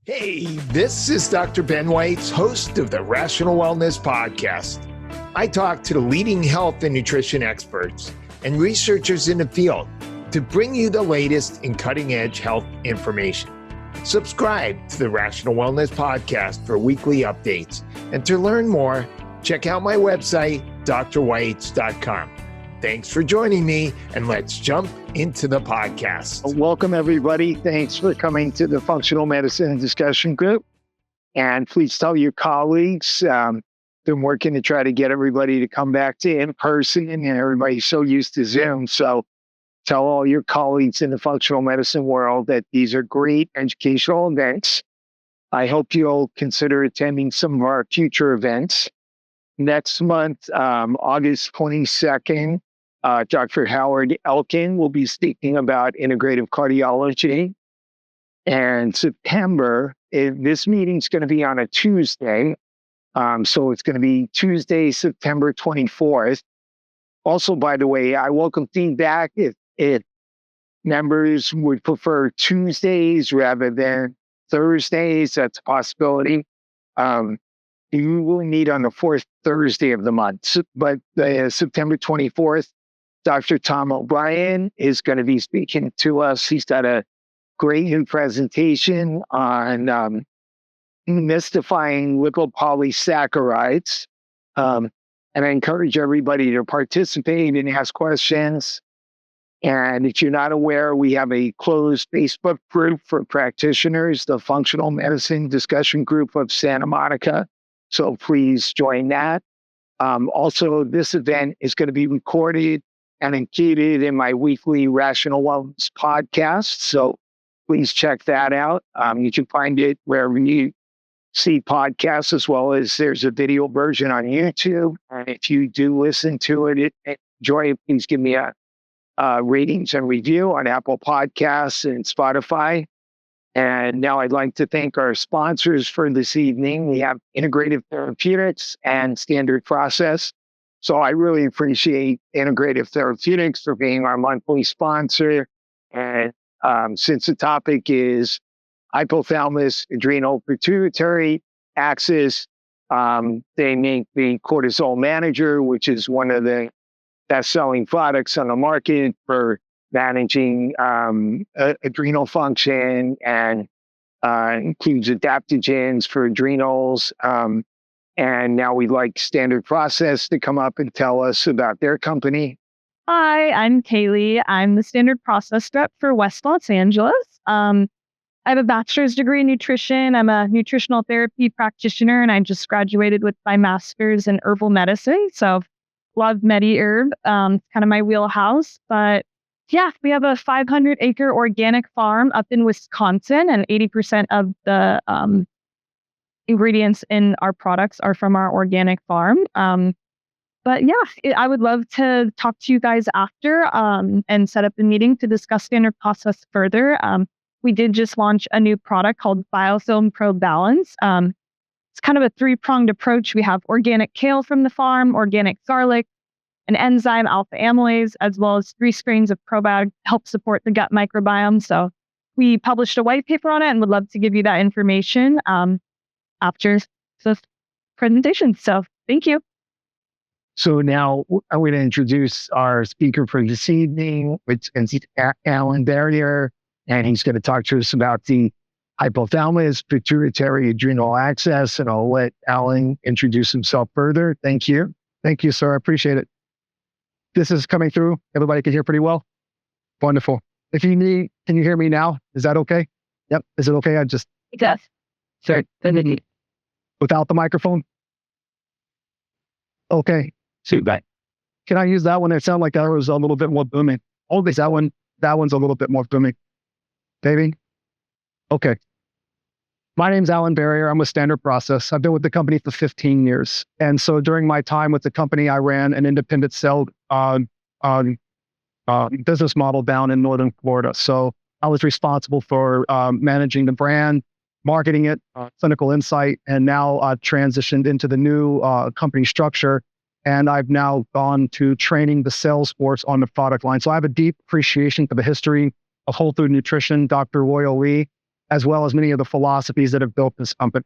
Hey, this is Dr. Ben Whites, host of the Rational Wellness Podcast. I talk to the leading health and nutrition experts and researchers in the field to bring you the latest in cutting-edge health information. Subscribe to the Rational Wellness Podcast for weekly updates. And to learn more, check out my website, drwhites.com. Thanks for joining me, and let's jump into the podcast. Welcome, everybody. Thanks for coming to the Functional Medicine Discussion Group. And please tell your colleagues, been working to try to get everybody to come back to in person, and everybody's so used to Zoom. So tell all your colleagues in the functional medicine world that these are great educational events. I hope you'll consider attending some of our future events. Next month, August 22nd, Dr. Howard Elkin will be speaking about integrative cardiology. And September, this meeting's going to be on a Tuesday. So it's going to be Tuesday, September 24th. Also, by the way, I welcome feedback if members would prefer Tuesdays rather than Thursdays. That's a possibility. You will meet on the fourth Thursday of the month. But September 24th, Dr. Tom O'Brien is going to be speaking to us. He's got a great new presentation on mystifying lipopolysaccharides. And I encourage everybody to participate and ask questions. And if you're not aware, we have a closed Facebook group for practitioners, the Functional Medicine Discussion Group of Santa Monica. So please join that. Also, this event is going to be recorded and included in my weekly Rational Wellness podcast. So please check that out. You can find it wherever you see podcasts, as well as there's a video version on YouTube. And if you do listen to it, enjoy it, please give me a ratings and review on Apple Podcasts and Spotify. And now I'd like to thank our sponsors for this evening. We have Integrative Therapeutics and Standard Process. So I really appreciate Integrative Therapeutics for being our monthly sponsor. And since the topic is hypothalamus, adrenal, pituitary axis, they make the cortisol manager, which is one of the best-selling products on the market for managing adrenal function, and includes adaptogens for adrenals. And now we'd like Standard Process to come up and tell us about their company. Hi, I'm Kaylee. I'm the Standard Process rep for West Los Angeles. I have a bachelor's degree in nutrition. I'm a nutritional therapy practitioner, and I just graduated with my master's in herbal medicine. So love Medi-Herb. It's kind of my wheelhouse. But yeah, we have a 500-acre organic farm up in Wisconsin, and 80% of the ingredients in our products are from our organic farm. But yeah, I would love to talk to you guys after and set up a meeting to discuss Standard Process further. We did just launch a new product called Biofilm Pro Balance. It's kind of a three-pronged approach. We have organic kale from the farm, organic garlic, an enzyme alpha amylase, as well as 3 strains of probiotic to help support the gut microbiome. So we published a white paper on it and would love to give you that information after this presentation. So thank you. So now I'm going to introduce our speaker for this evening, which is Alan Barrier, and he's going to talk to us about the hypothalamus, pituitary, adrenal axis, and I'll let Alan introduce himself further. Thank you. Thank you, sir. I appreciate it. This is coming through. Everybody can hear pretty well? Wonderful. If you need, can you hear me now? Is that okay? Yep. Is it okay? It does. Sure. Without the microphone? Okay. Super. Can I use that one? It sounded like that was a little bit more booming. Always that one's a little bit more booming. Maybe? Okay. My name's Alan Barrier. I'm with Standard Process. I've been with the company for 15 years. And so during my time with the company, I ran an independent cell business model down in Northern Florida. So I was responsible for managing the brand, marketing it, clinical insight, and now transitioned into the new company structure. And I've now gone to training the sales force on the product line. So I have a deep appreciation for the history of whole food nutrition. Dr. Royal Lee as well as many of the philosophies that have built this company.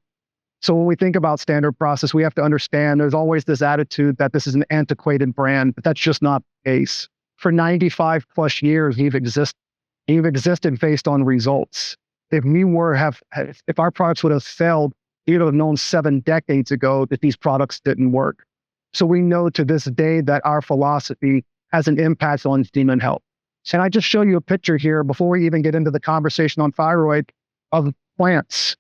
So when we think about Standard Process, we have to understand there's always this attitude that this is an antiquated brand, but that's just not the case. For 95 plus years, we've existed based on results. If our products would have failed, you would have known 7 decades ago that these products didn't work. So we know to this day that our philosophy has an impact on human health. And I just show you a picture here before we even get into the conversation on thyroid of plants.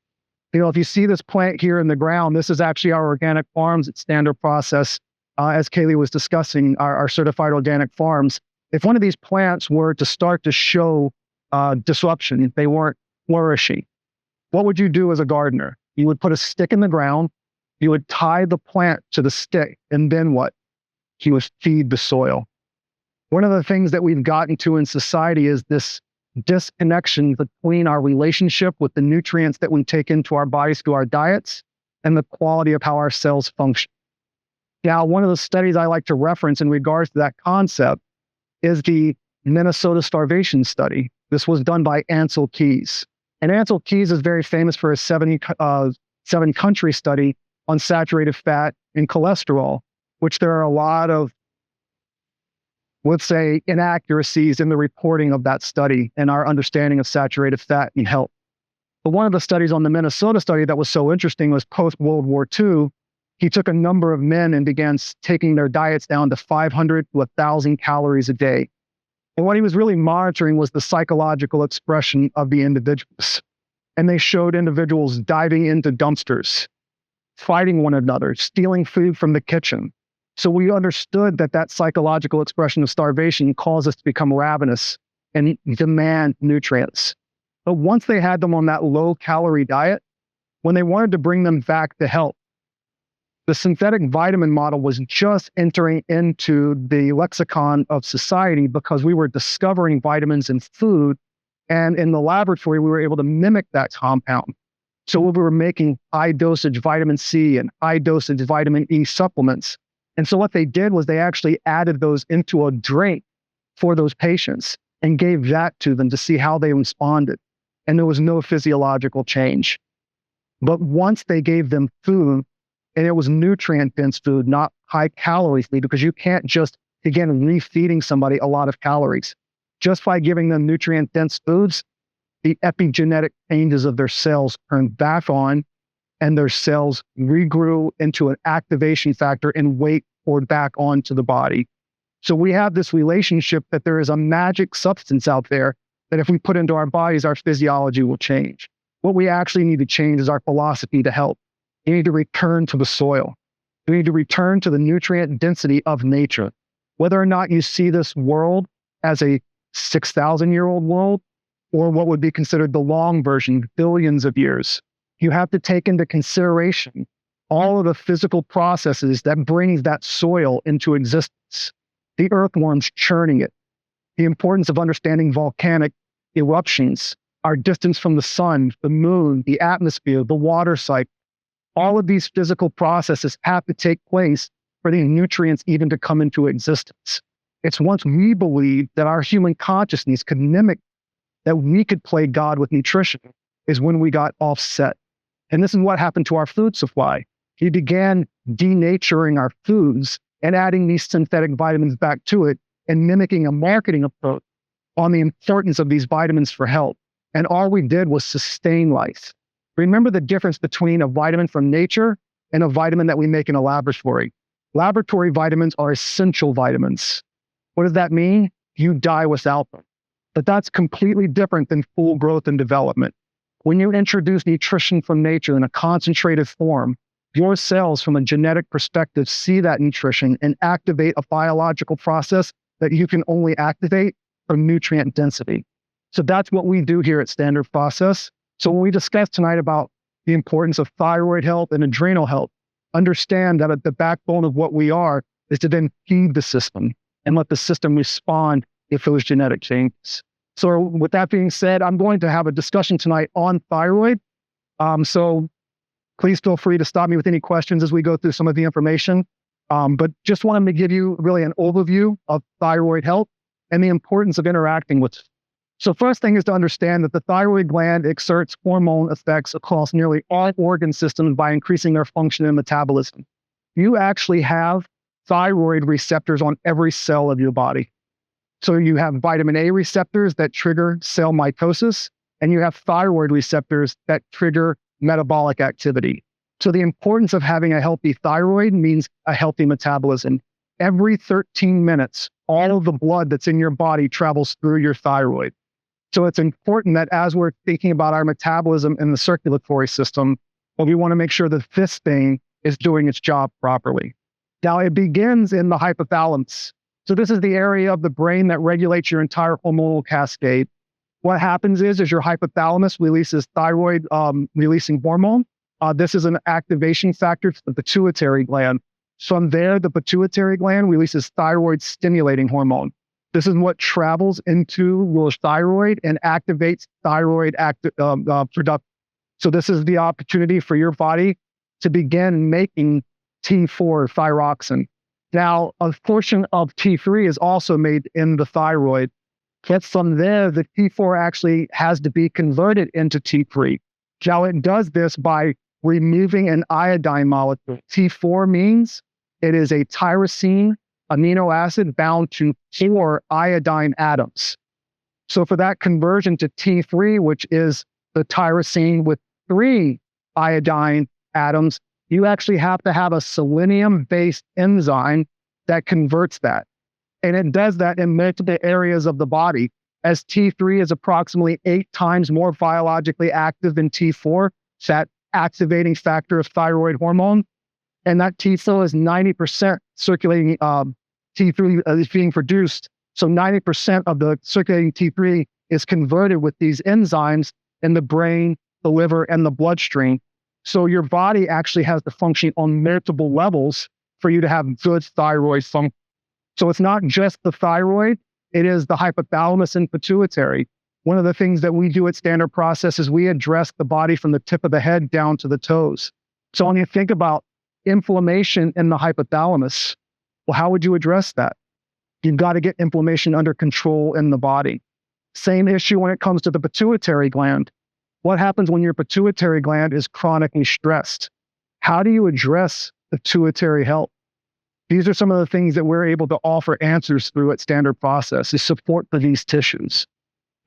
If you see this plant here in the ground, this is actually our organic farms at Standard Process. As Kaylee was discussing, our certified organic farms. If one of these plants were to start to show disruption, if they weren't flourishing, what would you do as a gardener? You would put a stick in the ground, you would tie the plant to the stick, and then what? You would feed the soil. One of the things that we've gotten to in society is this disconnection between our relationship with the nutrients that we take into our bodies through our diets and the quality of how our cells function. Now, one of the studies I like to reference in regards to that concept is the Minnesota starvation study. This was done by Ansel Keys. And Ansel Keys is very famous for his 7-country study on saturated fat and cholesterol, which there are a lot of, let's say, inaccuracies in the reporting of that study and our understanding of saturated fat and health. But one of the studies on the Minnesota study that was so interesting was post-World War II. He took a number of men and began taking their diets down to 500 to 1,000 calories a day. And what he was really monitoring was the psychological expression of the individuals. And they showed individuals diving into dumpsters, fighting one another, stealing food from the kitchen. So we understood that psychological expression of starvation caused us to become ravenous and demand nutrients. But once they had them on that low-calorie diet, when they wanted to bring them back to health, the synthetic vitamin model was just entering into the lexicon of society because we were discovering vitamins in food, and in the laboratory, we were able to mimic that compound. So we were making high-dosage vitamin C and high-dosage vitamin E supplements. And so what they did was they actually added those into a drink for those patients and gave that to them to see how they responded. And there was no physiological change. But once they gave them food, and it was nutrient-dense food, not high-calorie food, because you can't just begin refeeding somebody a lot of calories. Just by giving them nutrient-dense foods, the epigenetic changes of their cells turned back on, and their cells regrew into an activation factor and weight poured back onto the body. So we have this relationship that there is a magic substance out there that if we put into our bodies, our physiology will change. What we actually need to change is our philosophy to health. You need to return to the soil. You need to return to the nutrient density of nature. Whether or not you see this world as a 6,000-year-old world or what would be considered the long version, billions of years, you have to take into consideration all of the physical processes that brings that soil into existence. The earthworms churning it, the importance of understanding volcanic eruptions, our distance from the sun, the moon, the atmosphere, the water cycle. All of these physical processes have to take place for the nutrients even to come into existence. It's once we believe that our human consciousness could mimic, that we could play God with nutrition, is when we got offset. And this is what happened to our food supply. He began denaturing our foods and adding these synthetic vitamins back to it and mimicking a marketing approach on the importance of these vitamins for health. And all we did was sustain life. Remember the difference between a vitamin from nature and a vitamin that we make in a laboratory. Laboratory vitamins are essential vitamins. What does that mean? You die without them. But that's completely different than full growth and development. When you introduce nutrition from nature in a concentrated form, your cells from a genetic perspective see that nutrition and activate a biological process that you can only activate from nutrient density. So that's what we do here at Standard Process. So when we discuss tonight about the importance of thyroid health and adrenal health, understand that at the backbone of what we are is to then feed the system and let the system respond if those genetic changes. So with that being said, I'm going to have a discussion tonight on thyroid. So please feel free to stop me with any questions as we go through some of the information. But just wanted to give you really an overview of thyroid health and the importance of interacting with. So first thing is to understand that the thyroid gland exerts hormone effects across nearly all organ systems by increasing their function and metabolism. You actually have thyroid receptors on every cell of your body. So you have vitamin A receptors that trigger cell mitosis, and you have thyroid receptors that trigger metabolic activity. So the importance of having a healthy thyroid means a healthy metabolism. Every 13 minutes, all of the blood that's in your body travels through your thyroid. So it's important that as we're thinking about our metabolism in the circulatory system, well, we want to make sure that this thing is doing its job properly. Now, it begins in the hypothalamus. So this is the area of the brain that regulates your entire hormonal cascade. What happens is your hypothalamus releases thyroid releasing hormone. This is an activation factor to the pituitary gland. From there, the pituitary gland releases thyroid stimulating hormone. This is what travels into your thyroid and activates thyroid production. So this is the opportunity for your body to begin making T4 thyroxine. Now, a portion of T3 is also made in the thyroid. But from there, the T4 actually has to be converted into T3. Now, it does this by removing an iodine molecule. T4 means it is a tyrosine amino acid bound to 4 iodine atoms. So for that conversion to T3, which is the tyrosine with 3 iodine atoms, you actually have to have a selenium-based enzyme that converts that. And it does that in multiple areas of the body, as T3 is approximately 8 times more biologically active than T4, that activating factor of thyroid hormone. And that T4 is 90% circulating T3 is being produced. So 90% of the circulating T3 is converted with these enzymes in the brain, the liver, and the bloodstream. So your body actually has to function on multiple levels for you to have good thyroid function. So it's not just the thyroid, it is the hypothalamus and pituitary. One of the things that we do at Standard Process is we address the body from the tip of the head down to the toes. So when you think about inflammation in the hypothalamus, well, how would you address that? You've got to get inflammation under control in the body. Same issue when it comes to the pituitary gland. What happens when your pituitary gland is chronically stressed? How do you address pituitary health? These are some of the things that we're able to offer answers through at Standard Process, is support for these tissues.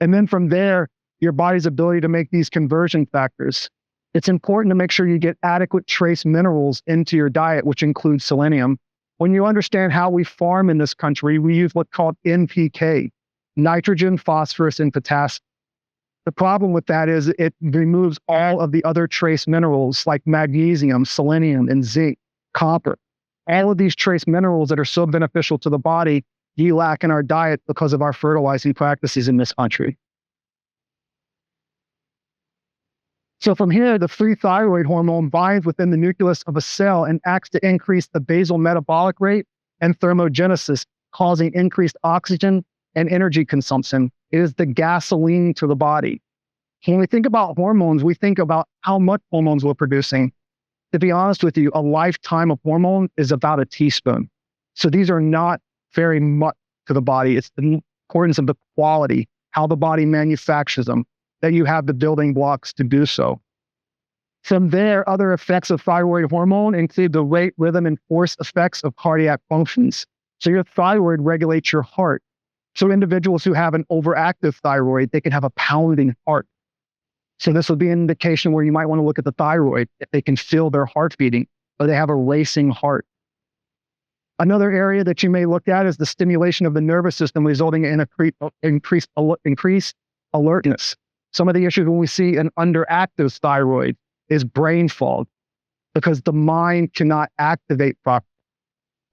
And then from there, your body's ability to make these conversion factors. It's important to make sure you get adequate trace minerals into your diet, which includes selenium. When you understand how we farm in this country, we use what's called NPK, nitrogen, phosphorus, and potassium. The problem with that is it removes all of the other trace minerals like magnesium, selenium, and zinc, copper. All of these trace minerals that are so beneficial to the body, we lack in our diet because of our fertilizing practices in this country. So from here, the free thyroid hormone binds within the nucleus of a cell and acts to increase the basal metabolic rate and thermogenesis, causing increased oxygen and energy consumption. It is the gasoline to the body. When we think about hormones, we think about how much hormones we're producing. To be honest with you, a lifetime of hormone is about a teaspoon. So these are not very much to the body. It's the importance of the quality, how the body manufactures them, that you have the building blocks to do so. From there, other effects of thyroid hormone include the rate, rhythm, and force effects of cardiac functions. So your thyroid regulates your heart. So individuals who have an overactive thyroid, they can have a pounding heart. So this would be an indication where you might want to look at the thyroid if they can feel their heart beating or they have a racing heart. Another area that you may look at is the stimulation of the nervous system, resulting in increased alertness. Some of the issues when we see an underactive thyroid is brain fog because the mind cannot activate properly.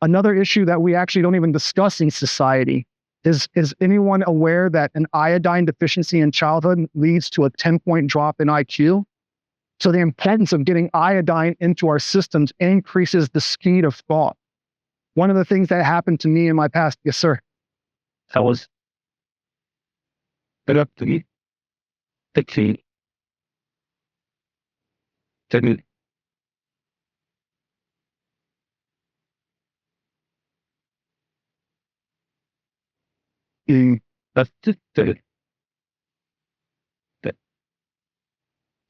Another issue that we actually don't even discuss in society is anyone aware that an iodine deficiency in childhood leads to a 10-point drop in IQ? So the importance of getting iodine into our systems increases the speed of thought. One of the things that happened to me in my past, yes, sir. That was up to me. 16. That's just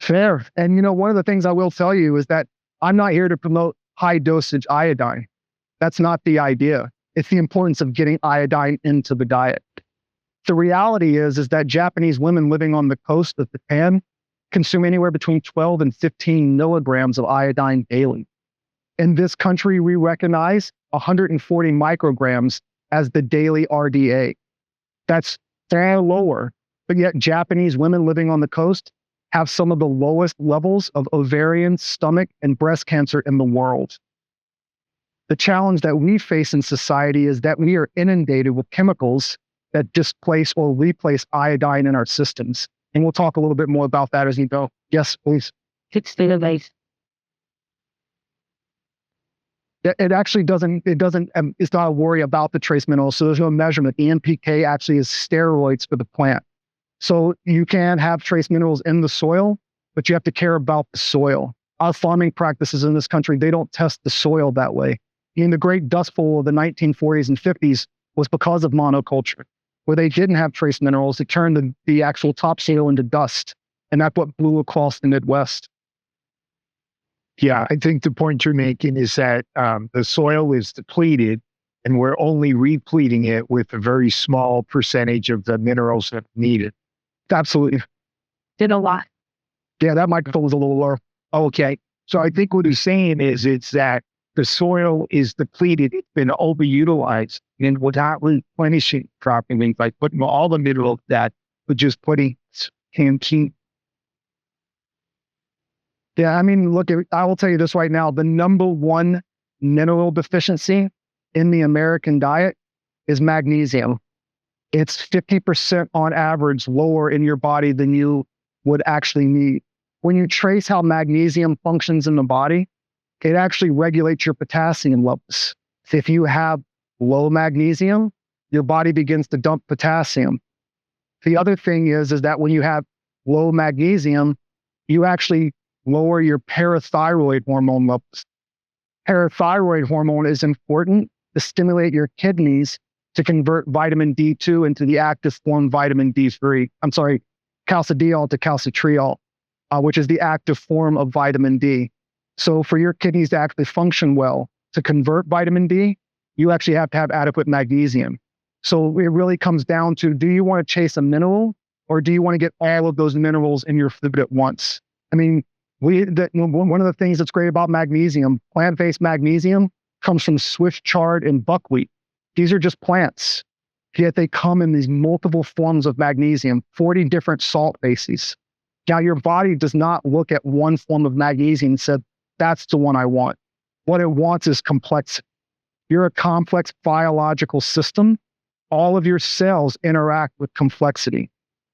Fair. And one of the things I will tell you is that I'm not here to promote high dosage iodine. That's not the idea. It's the importance of getting iodine into the diet. The reality is that Japanese women living on the coast of Japan consume anywhere between 12 and 15 milligrams of iodine daily. In this country, we recognize 140 micrograms as the daily RDA. That's far lower, but yet Japanese women living on the coast have some of the lowest levels of ovarian, stomach, and breast cancer in the world. The challenge that we face in society is that we are inundated with chemicals that displace or replace iodine in our systems. And we'll talk a little bit more about that as we go. Yes, please. It's database. It actually doesn't, it's not a worry about the trace minerals. So there's no measurement. The NPK actually is steroids for the plant. So you can have trace minerals in the soil, but you have to care about the soil. Our farming practices in this country, they don't test the soil that way. The Great Dust Bowl of the 1940s and 50s was because of monoculture, where they didn't have trace minerals. It turned the actual topsoil into dust. And that's what blew across the Midwest. Yeah, I think the point you're making is that the soil is depleted and we're only repleting it with a very small percentage of the minerals that are needed. Absolutely. Did a lot. Yeah, that microphone was a little lower. Okay. So I think what he's saying is it's that the soil is depleted, it's been overutilized, and without replenishing properly, by putting all the minerals that we're just putting canteen. Yeah, I mean, look, I will tell you this right now. The number one mineral deficiency in the American diet is magnesium. It's 50% on average lower in your body than you would actually need. When you trace how magnesium functions in the body, it actually regulates your potassium levels. If you have low magnesium, your body begins to dump potassium. The other thing is that when you have low magnesium, you actually lower your parathyroid hormone levels. Parathyroid hormone is important to stimulate your kidneys to convert vitamin D2 into the active form vitamin D3. I'm sorry, calcidiol to calcitriol, which is the active form of vitamin D. So for your kidneys to actually function well, to convert vitamin D, you actually have to have adequate magnesium. So it really comes down to, do you want to chase a mineral or do you want to get all of those minerals in your food at once? I mean, one of the things that's great about magnesium, plant-based magnesium, comes from Swiss chard and buckwheat. These are just plants, yet they come in these multiple forms of magnesium, 40 different salt bases. Now, your body does not look at one form of magnesium and say, that's the one I want. What it wants is complexity. You're a complex biological system. All of your cells interact with complexity.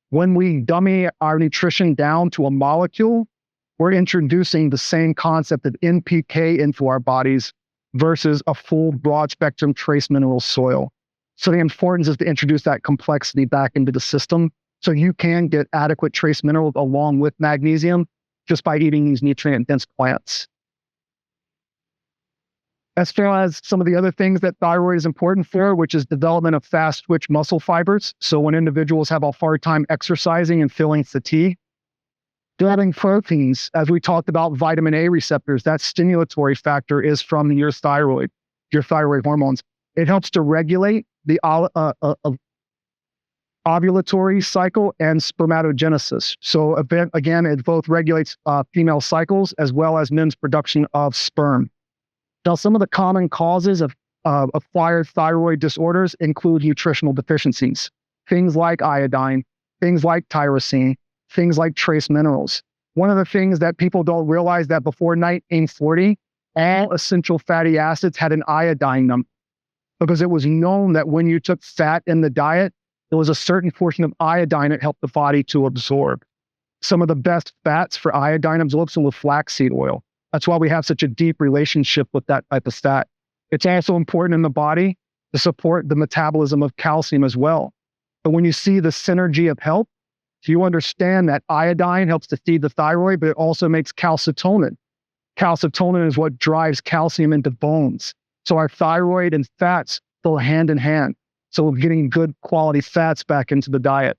When we dummy our nutrition down to a molecule, we're introducing the same concept of NPK into our bodies versus a full broad spectrum trace mineral soil. So the importance is to introduce that complexity back into the system so you can get adequate trace minerals along with magnesium just by eating these nutrient-dense plants. As far as some of the other things that thyroid is important for, which is development of fast-twitch muscle fibers. So when individuals have a hard time exercising and feeling fatigue, having proteins, as we talked about vitamin A receptors, that stimulatory factor is from your thyroid hormones. It helps to regulate the ovulatory cycle and spermatogenesis. So again, it both regulates female cycles as well as men's production of sperm. Now, some of the common causes of acquired thyroid disorders include nutritional deficiencies, things like iodine, things like tyrosine, things like trace minerals. One of the things that people don't realize that before 1940, all essential fatty acids had an iodine number because it was known that when you took fat in the diet, there was a certain portion of iodine that helped the body to absorb. Some of the best fats for iodine absorption were flaxseed oil. That's why we have such a deep relationship with that type of fat. It's also important in the body to support the metabolism of calcium as well. But when you see the synergy of health, you understand that iodine helps to feed the thyroid, but it also makes calcitonin. Calcitonin is what drives calcium into bones. So our thyroid and fats go hand in hand. So we're getting good quality fats back into the diet.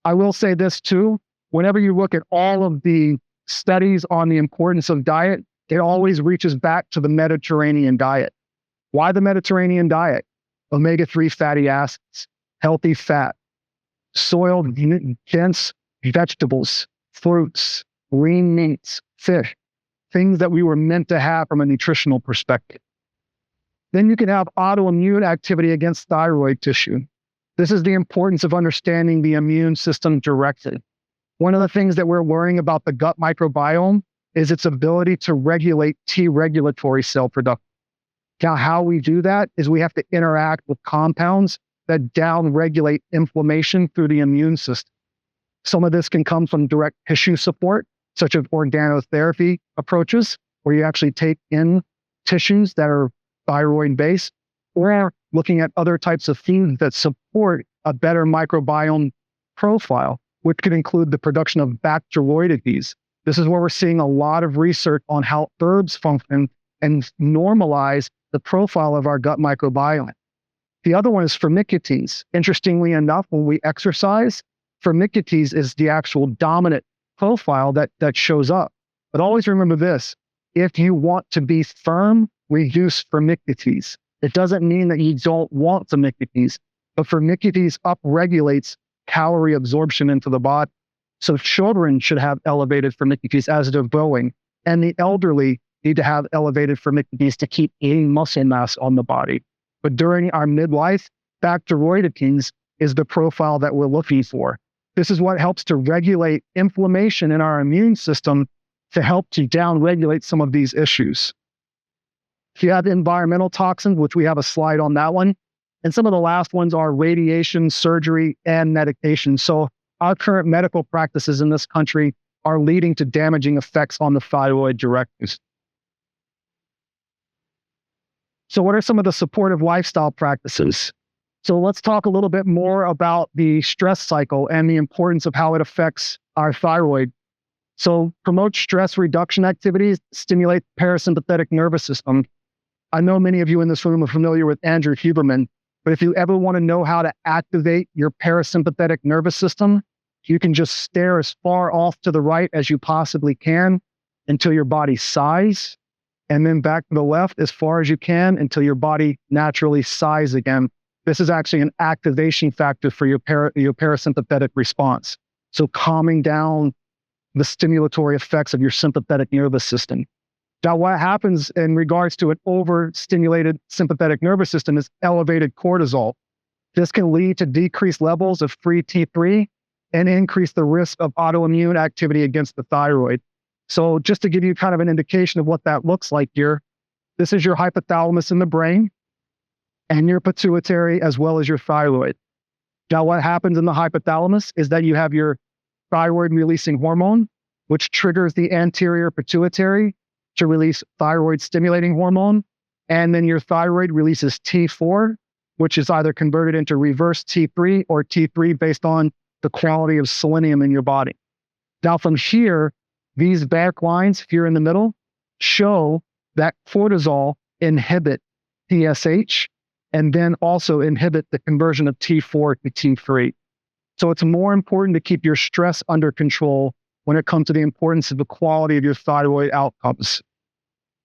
I will say this too, whenever you look at all of the studies on the importance of diet, it always reaches back to the Mediterranean diet. Why the Mediterranean diet? Omega-3 fatty acids, healthy fat, soiled, dense vegetables, fruits, lean meats, fish, things that we were meant to have from a nutritional perspective. Then you can have autoimmune activity against thyroid tissue. This is the importance of understanding the immune system directly. One of the things that we're learning about the gut microbiome is its ability to regulate T regulatory cell production. Now, how we do that is we have to interact with compounds that downregulate inflammation through the immune system. Some of this can come from direct tissue support, such as organotherapy approaches, where you actually take in tissues that are thyroid-based, or looking at other types of foods that support a better microbiome profile, which could include the production of bacteroidetes. This is where we're seeing a lot of research on how herbs function and normalize the profile of our gut microbiome. The other one is firmicutes. Interestingly enough, when we exercise, firmicutes is the actual dominant profile that shows up. But always remember this: if you want to be firm, reduce firmicutes. It doesn't mean that you don't want firmicutes, but firmicutes upregulates calorie absorption into the body. So children should have elevated firmicutes as they're growing, and the elderly need to have elevated firmicutes to keep gaining muscle mass on the body. But during our midlife, bacteroidetes is the profile that we're looking for. This is what helps to regulate inflammation in our immune system to help to downregulate some of these issues. If you have environmental toxins, which we have a slide on that one, and some of the last ones are radiation, surgery, and medication. So our current medical practices in this country are leading to damaging effects on the thyroid directly. So what are some of the supportive lifestyle practices? So let's talk a little bit more about the stress cycle and the importance of how it affects our thyroid. So promote stress reduction activities, stimulate the parasympathetic nervous system. I know many of you in this room are familiar with Andrew Huberman, but if you ever want to know how to activate your parasympathetic nervous system, you can just stare as far off to the right as you possibly can until your body sighs, and then back to the left as far as you can until your body naturally sighs again. This is actually an activation factor for your parasympathetic response. So calming down the stimulatory effects of your sympathetic nervous system. Now, what happens in regards to an overstimulated sympathetic nervous system is elevated cortisol. This can lead to decreased levels of free T3 and increase the risk of autoimmune activity against the thyroid. So just to give you kind of an indication of what that looks like here, this is your hypothalamus in the brain and your pituitary as well as your thyroid. Now, what happens in the hypothalamus is that you have your thyroid releasing hormone, which triggers the anterior pituitary to release thyroid stimulating hormone. And then your thyroid releases T4, which is either converted into reverse T3 or T3 based on the quality of selenium in your body. Now from here, these back lines here in the middle show that cortisol inhibit TSH and then also inhibit the conversion of T4 to T3. So it's more important to keep your stress under control when it comes to the importance of the quality of your thyroid outcomes.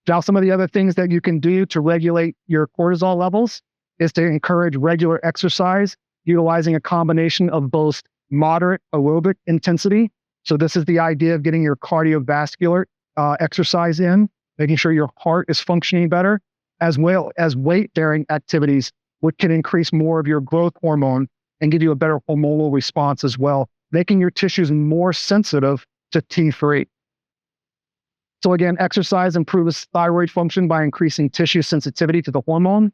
Now, some of the other things that you can do to regulate your cortisol levels is to encourage regular exercise, utilizing a combination of both moderate aerobic intensity. So this is the idea of getting your cardiovascular exercise in, making sure your heart is functioning better, as well as weight-bearing activities, which can increase more of your growth hormone and give you a better hormonal response as well, making your tissues more sensitive to T3. So again, exercise improves thyroid function by increasing tissue sensitivity to the hormone,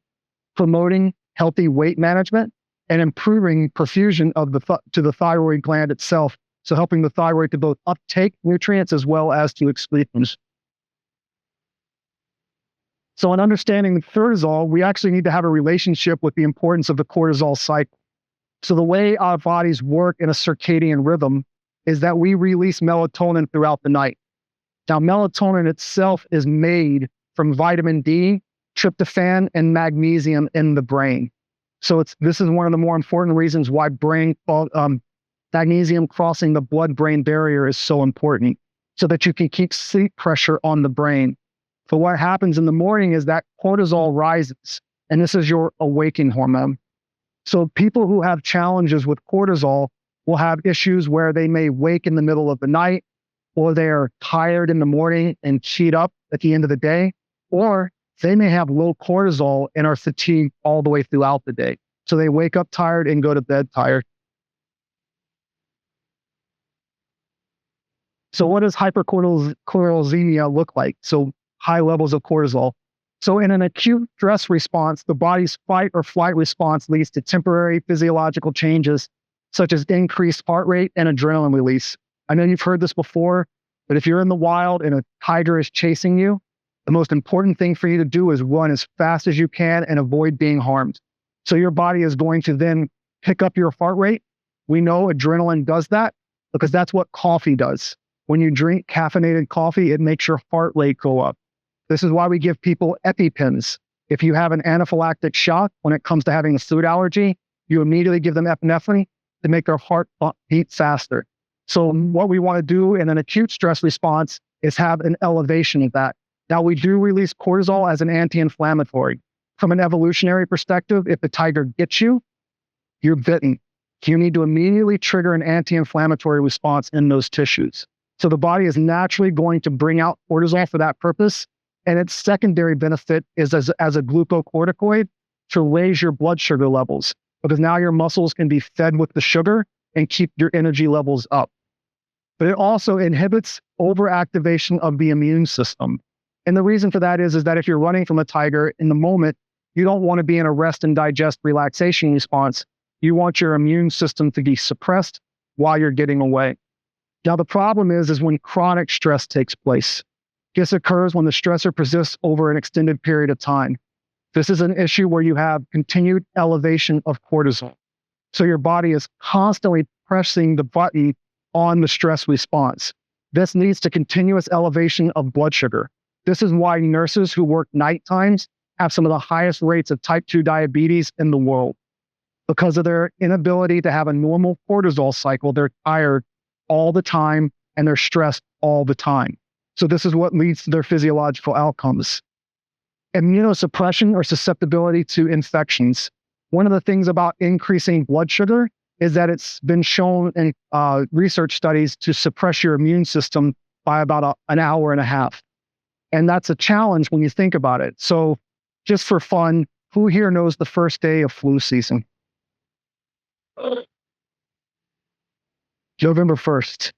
promoting healthy weight management, and improving perfusion of to the thyroid gland itself. So helping the thyroid to both uptake nutrients as well as to excrete them. So in understanding the cortisol, we actually need to have a relationship with the importance of the cortisol cycle. So the way our bodies work in a circadian rhythm is that we release melatonin throughout the night. Now, melatonin itself is made from vitamin D, tryptophan, and magnesium in the brain. So this is one of the more important reasons why magnesium crossing the blood-brain barrier is so important. so that you can keep sleep pressure on the brain. But what happens in the morning is that cortisol rises, and this is your awakening hormone. So people who have challenges with cortisol will have issues where they may wake in the middle of the night, or they are tired in the morning and cheat up at the end of the day, or they may have low cortisol and are fatigued all the way throughout the day. So they wake up tired and go to bed tired. So what does hypercortisolemia look like? So high levels of cortisol. So in an acute stress response, the body's fight or flight response leads to temporary physiological changes, such as increased heart rate and adrenaline release. I know you've heard this before, but if you're in the wild and a tiger is chasing you, the most important thing for you to do is run as fast as you can and avoid being harmed. So your body is going to then pick up your heart rate. We know adrenaline does that because that's what coffee does. When you drink caffeinated coffee, it makes your heart rate go up. This is why we give people EpiPens. If you have an anaphylactic shock when it comes to having a food allergy, you immediately give them epinephrine to make their heart beat faster. So what we want to do in an acute stress response is have an elevation of that. Now, we do release cortisol as an anti-inflammatory. From an evolutionary perspective, if the tiger gets you, you're bitten. You need to immediately trigger an anti-inflammatory response in those tissues. So the body is naturally going to bring out cortisol for that purpose. And its secondary benefit is as a glucocorticoid to raise your blood sugar levels, because now your muscles can be fed with the sugar and keep your energy levels up. But it also inhibits overactivation of the immune system. And the reason for that is that if you're running from a tiger in the moment, you don't want to be in a rest and digest relaxation response. You want your immune system to be suppressed while you're getting away. Now, the problem is when chronic stress takes place. This occurs when the stressor persists over an extended period of time. This is an issue where you have continued elevation of cortisol. So your body is constantly pressing the button on the stress response. This leads to continuous elevation of blood sugar. This is why nurses who work night times have some of the highest rates of type 2 diabetes in the world. Because of their inability to have a normal cortisol cycle, they're tired all the time and they're stressed all the time. So this is what leads to their physiological outcomes. Immunosuppression or susceptibility to infections. One of the things about increasing blood sugar is that it's been shown in research studies to suppress your immune system by about an hour and a half. And that's a challenge when you think about it. So just for fun, who here knows the first day of flu season? November 1st.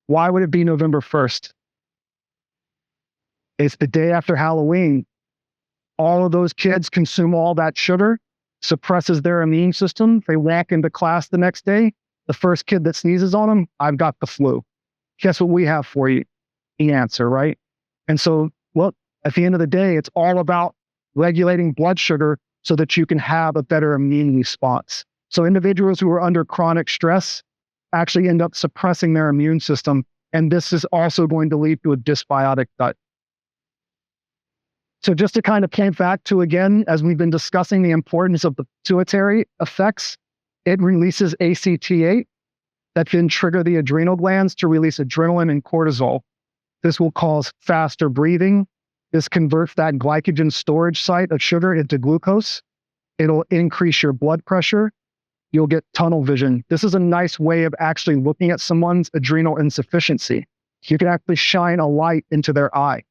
Why would it be November 1st? It's the day after Halloween. All of those kids consume all that sugar, suppresses their immune system. They walk into class the next day. The first kid that sneezes on them, I've got the flu. Guess what we have for you? The answer, right? And so, well, at the end of the day, it's all about regulating blood sugar so that you can have a better immune response. So individuals who are under chronic stress actually end up suppressing their immune system. And this is also going to lead to a dysbiotic gut. So just to kind of point back to, again, as we've been discussing the importance of the pituitary effects, it releases ACT8 that can trigger the adrenal glands to release adrenaline and cortisol. This will cause faster breathing. This converts that glycogen storage site of sugar into glucose. It'll increase your blood pressure. You'll get tunnel vision. This is a nice way of actually looking at someone's adrenal insufficiency. You can actually shine a light into their eye.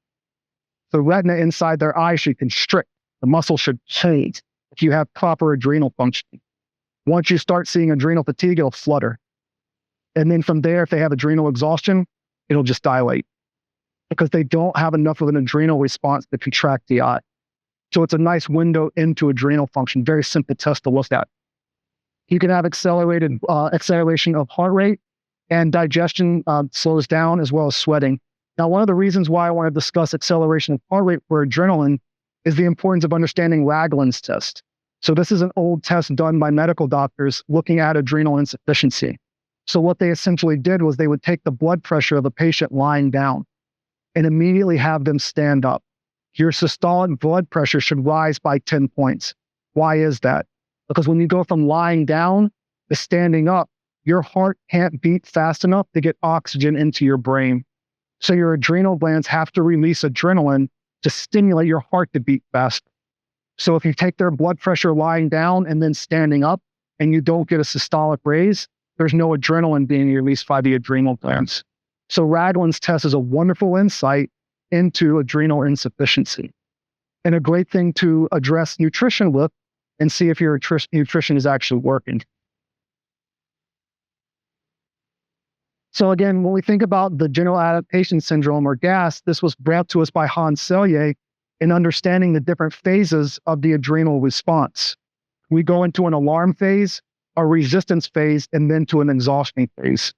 The retina inside their eye should constrict. The muscle should change if you have proper adrenal functioning. Once you start seeing adrenal fatigue, it'll flutter. And then from there, if they have adrenal exhaustion, it'll just dilate because they don't have enough of an adrenal response to contract the eye. So it's a nice window into adrenal function. Very simple test to look at. You can have acceleration of heart rate, and digestion slows down, as well as sweating. Now, one of the reasons why I want to discuss acceleration of heart rate for adrenaline is the importance of understanding Ragland's test. So this is an old test done by medical doctors looking at adrenal insufficiency. So what they essentially did was they would take the blood pressure of a patient lying down and immediately have them stand up. Your systolic blood pressure should rise by 10 points. Why is that? Because when you go from lying down to standing up, your heart can't beat fast enough to get oxygen into your brain. So your adrenal glands have to release adrenaline to stimulate your heart to beat fast. So if you take their blood pressure lying down and then standing up and you don't get a systolic raise, there's no adrenaline being released by the adrenal glands. So Ragland's test is a wonderful insight into adrenal insufficiency and a great thing to address nutrition with and see if your nutrition is actually working. So again, when we think about the general adaptation syndrome or GAS, this was brought to us by Hans Selye in understanding the different phases of the adrenal response. We go into an alarm phase, a resistance phase, and then to an exhaustion phase.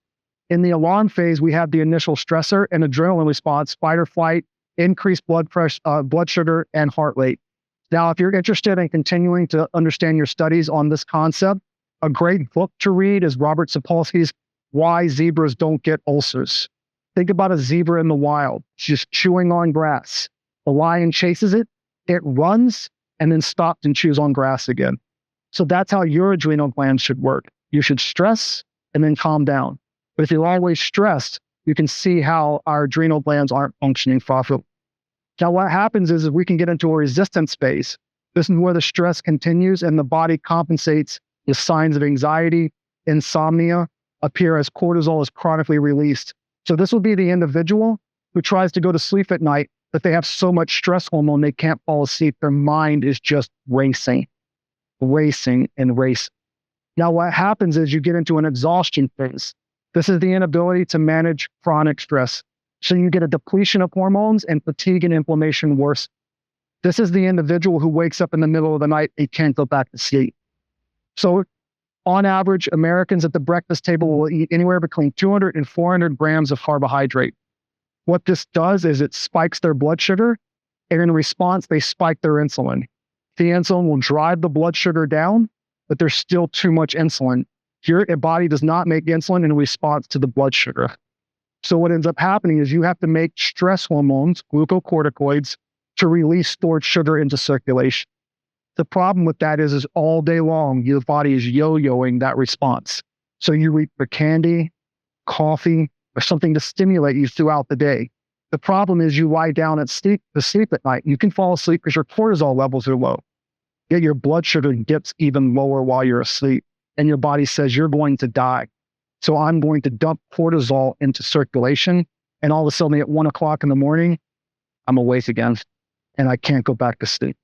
In the alarm phase, we have the initial stressor and adrenaline response, fight or flight, increased blood pressure, blood sugar, and heart rate. Now, if you're interested in continuing to understand your studies on this concept, a great book to read is Robert Sapolsky's Why Zebras Don't Get Ulcers. Think about a zebra in the wild, just chewing on grass. The lion chases it, it runs, and then stops and chews on grass again. So that's how your adrenal glands should work. You should stress and then calm down. But if you're always stressed, you can see how our adrenal glands aren't functioning properly. Now, what happens is we can get into a resistance phase. This is where the stress continues and the body compensates with signs of anxiety, insomnia, appear as cortisol is chronically released. So this will be the individual who tries to go to sleep at night, but they have so much stress hormone they can't fall asleep. Their mind is just racing. Now, what happens is you get into an exhaustion phase. This is the inability to manage chronic stress. So you get a depletion of hormones and fatigue and inflammation worse. This is the individual who wakes up in the middle of the night and can't go back to sleep. So on average, Americans at the breakfast table will eat anywhere between 200 and 400 grams of carbohydrate. What this does is it spikes their blood sugar, and in response, they spike their insulin. The insulin will drive the blood sugar down, but there's still too much insulin. Your body does not make insulin in response to the blood sugar. So what ends up happening is you have to make stress hormones, glucocorticoids, to release stored sugar into circulation. The problem with that is all day long, your body is yo-yoing that response. So you reach for candy, coffee, or something to stimulate you throughout the day. The problem is you lie down to sleep at night. You can fall asleep because your cortisol levels are low. Yet your blood sugar dips even lower while you're asleep. And your body says you're going to die. So I'm going to dump cortisol into circulation. And all of a sudden at 1 o'clock in the morning, I'm awake again and I can't go back to sleep.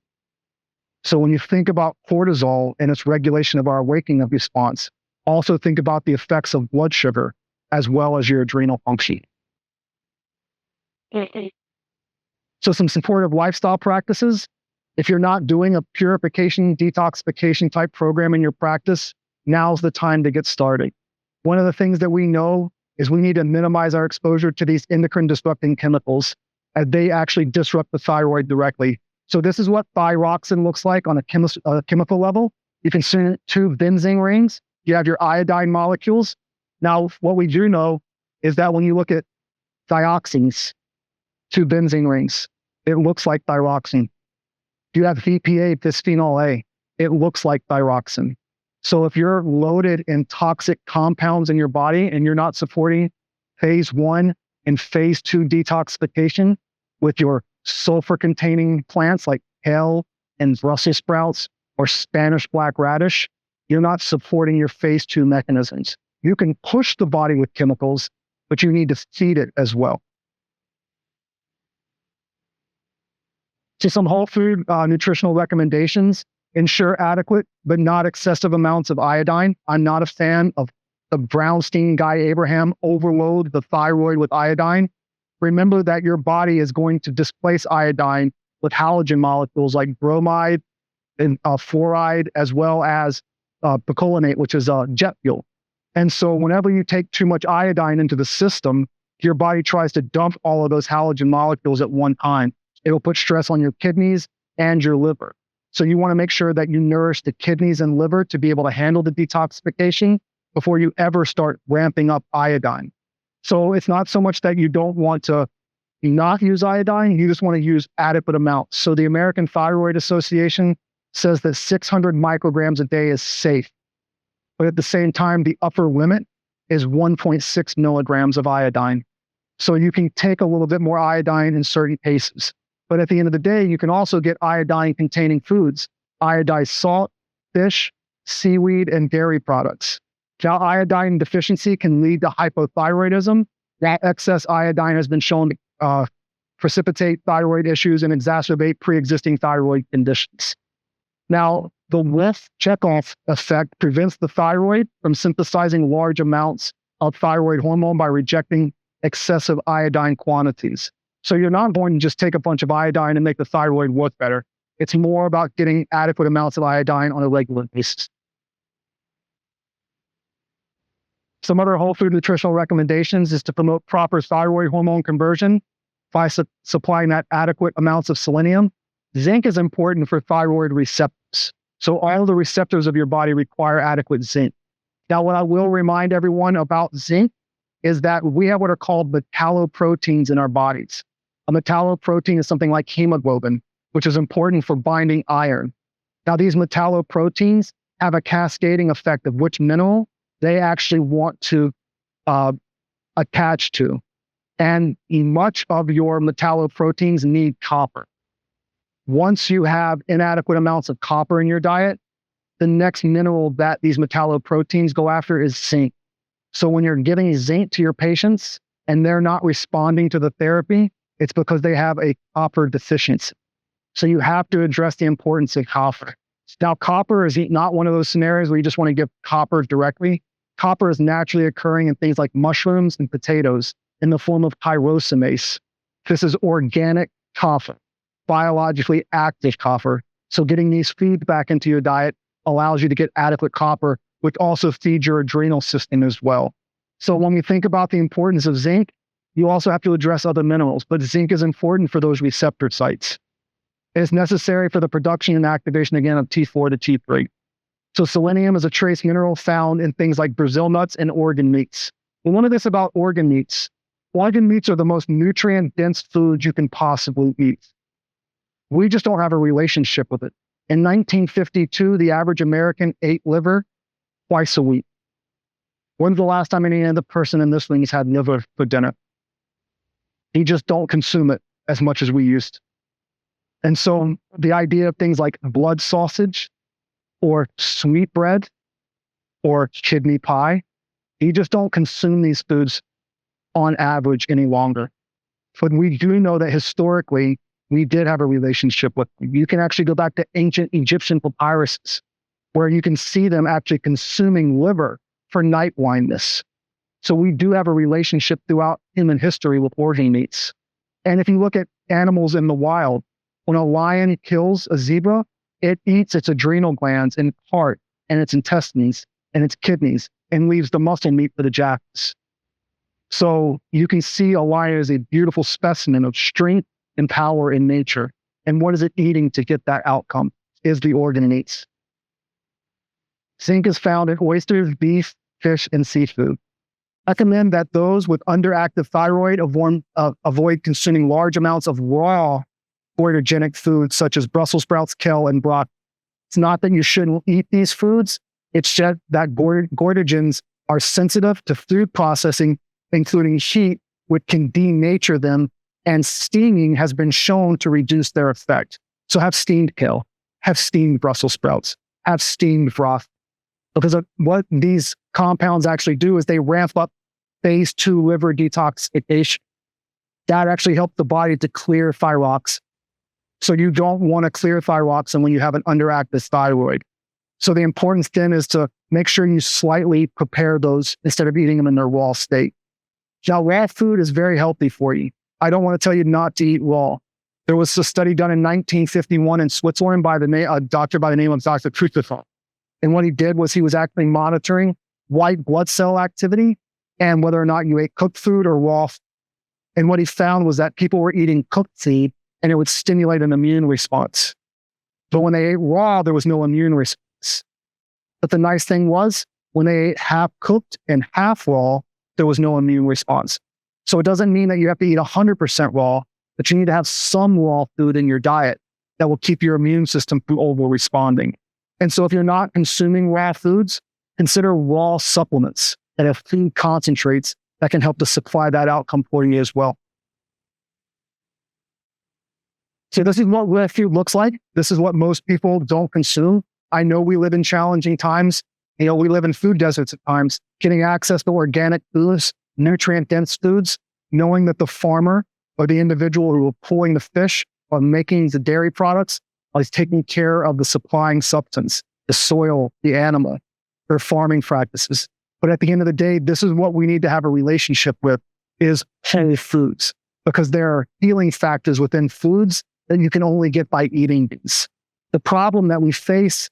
So when you think about cortisol and its regulation of our waking up response, also think about the effects of blood sugar as well as your adrenal function. So some supportive lifestyle practices. If you're not doing a purification, detoxification type program in your practice, now's the time to get started. One of the things that we know is we need to minimize our exposure to these endocrine disrupting chemicals as they actually disrupt the thyroid directly. So this is what thyroxine looks like on a chemical level. You can see 2 benzene rings. You have your iodine molecules. Now, what we do know is that when you look at dioxins, 2 benzene rings, it looks like thyroxine. You have VPA, bisphenol A, it looks like thyroxine. So if you're loaded in toxic compounds in your body and you're not supporting phase 1 and phase 2 detoxification with your sulfur-containing plants like kale and Brussels sprouts or Spanish black radish, you're not supporting your phase 2 mechanisms. You can push the body with chemicals, but you need to feed it as well. So some whole food nutritional recommendations: ensure adequate but not excessive amounts of iodine. I'm not a fan of the Brownstein-Guy-Abraham overload the thyroid with iodine. Remember that your body is going to displace iodine with halogen molecules like bromide and fluoride, as well as picolinate, which is jet fuel. And so whenever you take too much iodine into the system, your body tries to dump all of those halogen molecules at one time. It'll put stress on your kidneys and your liver. So you want to make sure that you nourish the kidneys and liver to be able to handle the detoxification before you ever start ramping up iodine. So it's not so much that you don't want to not use iodine, you just want to use adequate amounts. So the American Thyroid Association says that 600 micrograms a day is safe. But at the same time, the upper limit is 1.6 milligrams of iodine. So you can take a little bit more iodine in certain cases. But at the end of the day, you can also get iodine-containing foods, iodized salt, fish, seaweed, and dairy products. Now, iodine deficiency can lead to hypothyroidism. That excess iodine has been shown to precipitate thyroid issues and exacerbate pre-existing thyroid conditions. Now, the Wolff-Chaikoff effect prevents the thyroid from synthesizing large amounts of thyroid hormone by rejecting excessive iodine quantities. So you're not going to just take a bunch of iodine and make the thyroid work better. It's more about getting adequate amounts of iodine on a regular basis. Some other whole food nutritional recommendations is to promote proper thyroid hormone conversion by supplying that adequate amounts of selenium. Zinc is important for thyroid receptors. So all the receptors of your body require adequate zinc. Now, what I will remind everyone about zinc is that we have what are called metalloproteins in our bodies. A metalloprotein is something like hemoglobin, which is important for binding iron. Now, these metalloproteins have a cascading effect of which mineral they actually want to attach to. And much of your metalloproteins need copper. Once you have inadequate amounts of copper in your diet, the next mineral that these metalloproteins go after is zinc. So when you're giving zinc to your patients and they're not responding to the therapy, it's because they have a copper deficiency. So you have to address the importance of copper. Now, copper is not one of those scenarios where you just want to give copper directly. Copper is naturally occurring in things like mushrooms and potatoes in the form of pyrosinase. This is organic copper, biologically active copper. So getting these feeds back into your diet allows you to get adequate copper, which also feeds your adrenal system as well. So when we think about the importance of zinc, you also have to address other minerals, but zinc is important for those receptor sites. It is necessary for the production and activation, again, of T4 to T3. So selenium is a trace mineral found in things like Brazil nuts and organ meats. And one of this about organ meats, organ meats are the most nutrient-dense foods you can possibly eat. We just don't have a relationship with it. In 1952, the average American ate liver twice a week. When's the last time any other person in this room has had liver for dinner? You just don't consume it as much as we used to. And so the idea of things like blood sausage or sweetbread or kidney pie, you just don't consume these foods on average any longer. But we do know that historically, we did have a relationship with them. You can actually go back to ancient Egyptian papyruses, where you can see them actually consuming liver for night blindness. So we do have a relationship throughout human history with organ meats. And if you look at animals in the wild, when a lion kills a zebra, it eats its adrenal glands and its heart and its intestines and its kidneys and leaves the muscle meat for the jackals. So you can see a lion as a beautiful specimen of strength and power in nature. And what is it eating to get that outcome is the organ meats. Zinc is found in oysters, beef, fish, and seafood. I recommend that those with underactive thyroid avoid consuming large amounts of raw goitrogenic foods such as Brussels sprouts, kale, and broccoli. It's not that you shouldn't eat these foods. It's just that goitrogens are sensitive to food processing, including heat, which can denature them, and steaming has been shown to reduce their effect. So have steamed kale, have steamed Brussels sprouts, have steamed broth. Because what these compounds actually do is they ramp up phase 2 liver detoxification. That actually helps the body to clear thyroxine. So you don't want to clear thyroxine when you have an underactive thyroid. So the importance then is to make sure you slightly prepare those instead of eating them in their raw state. Now, raw food is very healthy for you. I don't want to tell you not to eat raw. There was a study done in 1951 in Switzerland by a doctor by the name of Dr. Pituitary. And what he did was he was actually monitoring white blood cell activity and whether or not you ate cooked food or raw. And what he found was that people were eating cooked food and it would stimulate an immune response. But when they ate raw, there was no immune response. But the nice thing was, when they ate half cooked and half raw, there was no immune response. So it doesn't mean that you have to eat 100% raw, but you need to have some raw food in your diet that will keep your immune system from over-responding. And so if you're not consuming raw foods, consider raw supplements that have food concentrates that can help to supply that outcome for you as well. So this is what wet food looks like. This is what most people don't consume. I know we live in challenging times. We live in food deserts at times. Getting access to organic foods, nutrient-dense foods, knowing that the farmer or the individual who are pulling the fish or making the dairy products is taking care of the supplying substance, the soil, the animal, their farming practices. But at the end of the day, this is what we need to have a relationship with, is whole foods, because there are healing factors within foods that you can only get by eating these. The problem that we face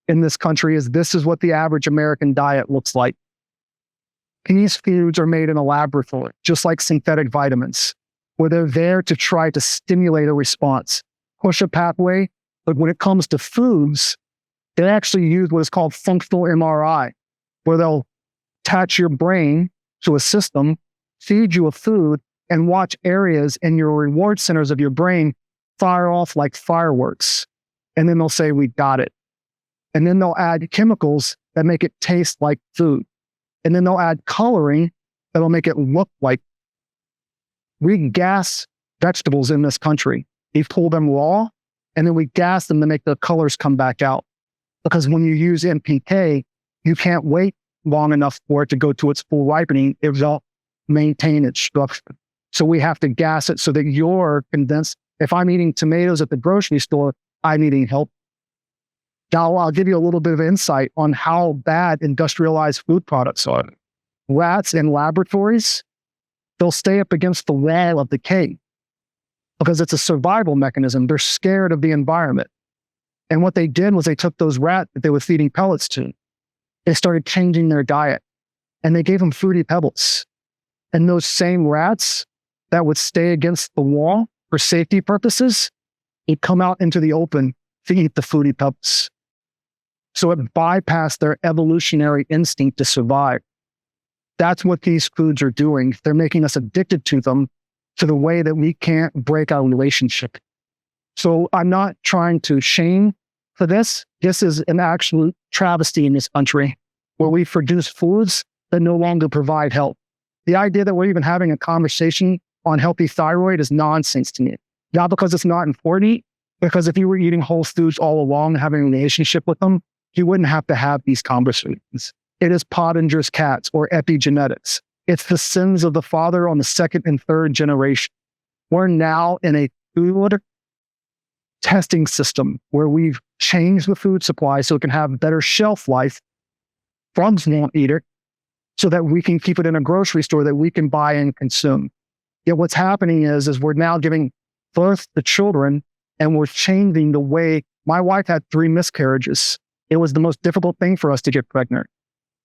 in this country is this is what the average American diet looks like. These foods are made in a laboratory, just like synthetic vitamins, where they're there to try to stimulate a response, push a pathway. But when it comes to foods, they actually use what is called functional MRI, where they'll attach your brain to a system, feed you a food, and watch areas in your reward centers of your brain fire off like fireworks. And then they'll say, we got it. And then they'll add chemicals that make it taste like food. And then they'll add coloring that'll make it look like. We gas vegetables in this country. We pull them raw, and then we gas them to make the colors come back out. Because when you use NPK, you can't wait long enough for it to go to its full ripening. It will maintain its structure. So we have to gas it so that you're convinced, if I'm eating tomatoes at the grocery store, I'm eating healthy. Now, I'll give you a little bit of insight on how bad industrialized food products are. Rats in laboratories, they'll stay up against the wall of the cave because it's a survival mechanism. They're scared of the environment. And what they did was they took those rats that they were feeding pellets to, they started changing their diet, and they gave them Fruity Pebbles. And those same rats that would stay against the wall for safety purposes, would come out into the open to eat the Fruity Pebbles. So it bypassed their evolutionary instinct to survive. That's what these foods are doing. They're making us addicted to them to the way that we can't break our relationship. So I'm not trying to shame for this. This is an absolute travesty in this country where we produce foods that no longer provide health. The idea that we're even having a conversation on healthy thyroid is nonsense to me. Not because it's not important, because if you were eating whole foods all along, having a relationship with them, you wouldn't have to have these conversations. It is Pottinger's cats or epigenetics. It's the sins of the father on the second and third generation. We're now in a food testing system where we've changed the food supply so it can have better shelf life. Frogs won't eat it, so that we can keep it in a grocery store that we can buy and consume. Yet what's happening is we're now giving birth to children, and we're changing the way. My wife had 3 miscarriages. It was the most difficult thing for us to get pregnant.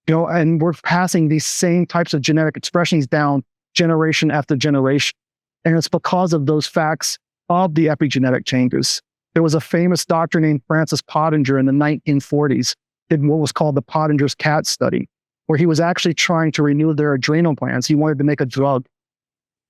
And we're passing these same types of genetic expressions down generation after generation. And it's because of those facts of the epigenetic changes. There was a famous doctor named Francis Pottinger in the 1940s, did what was called the Pottinger's cat study, where he was actually trying to renew their adrenal glands. He wanted to make a drug,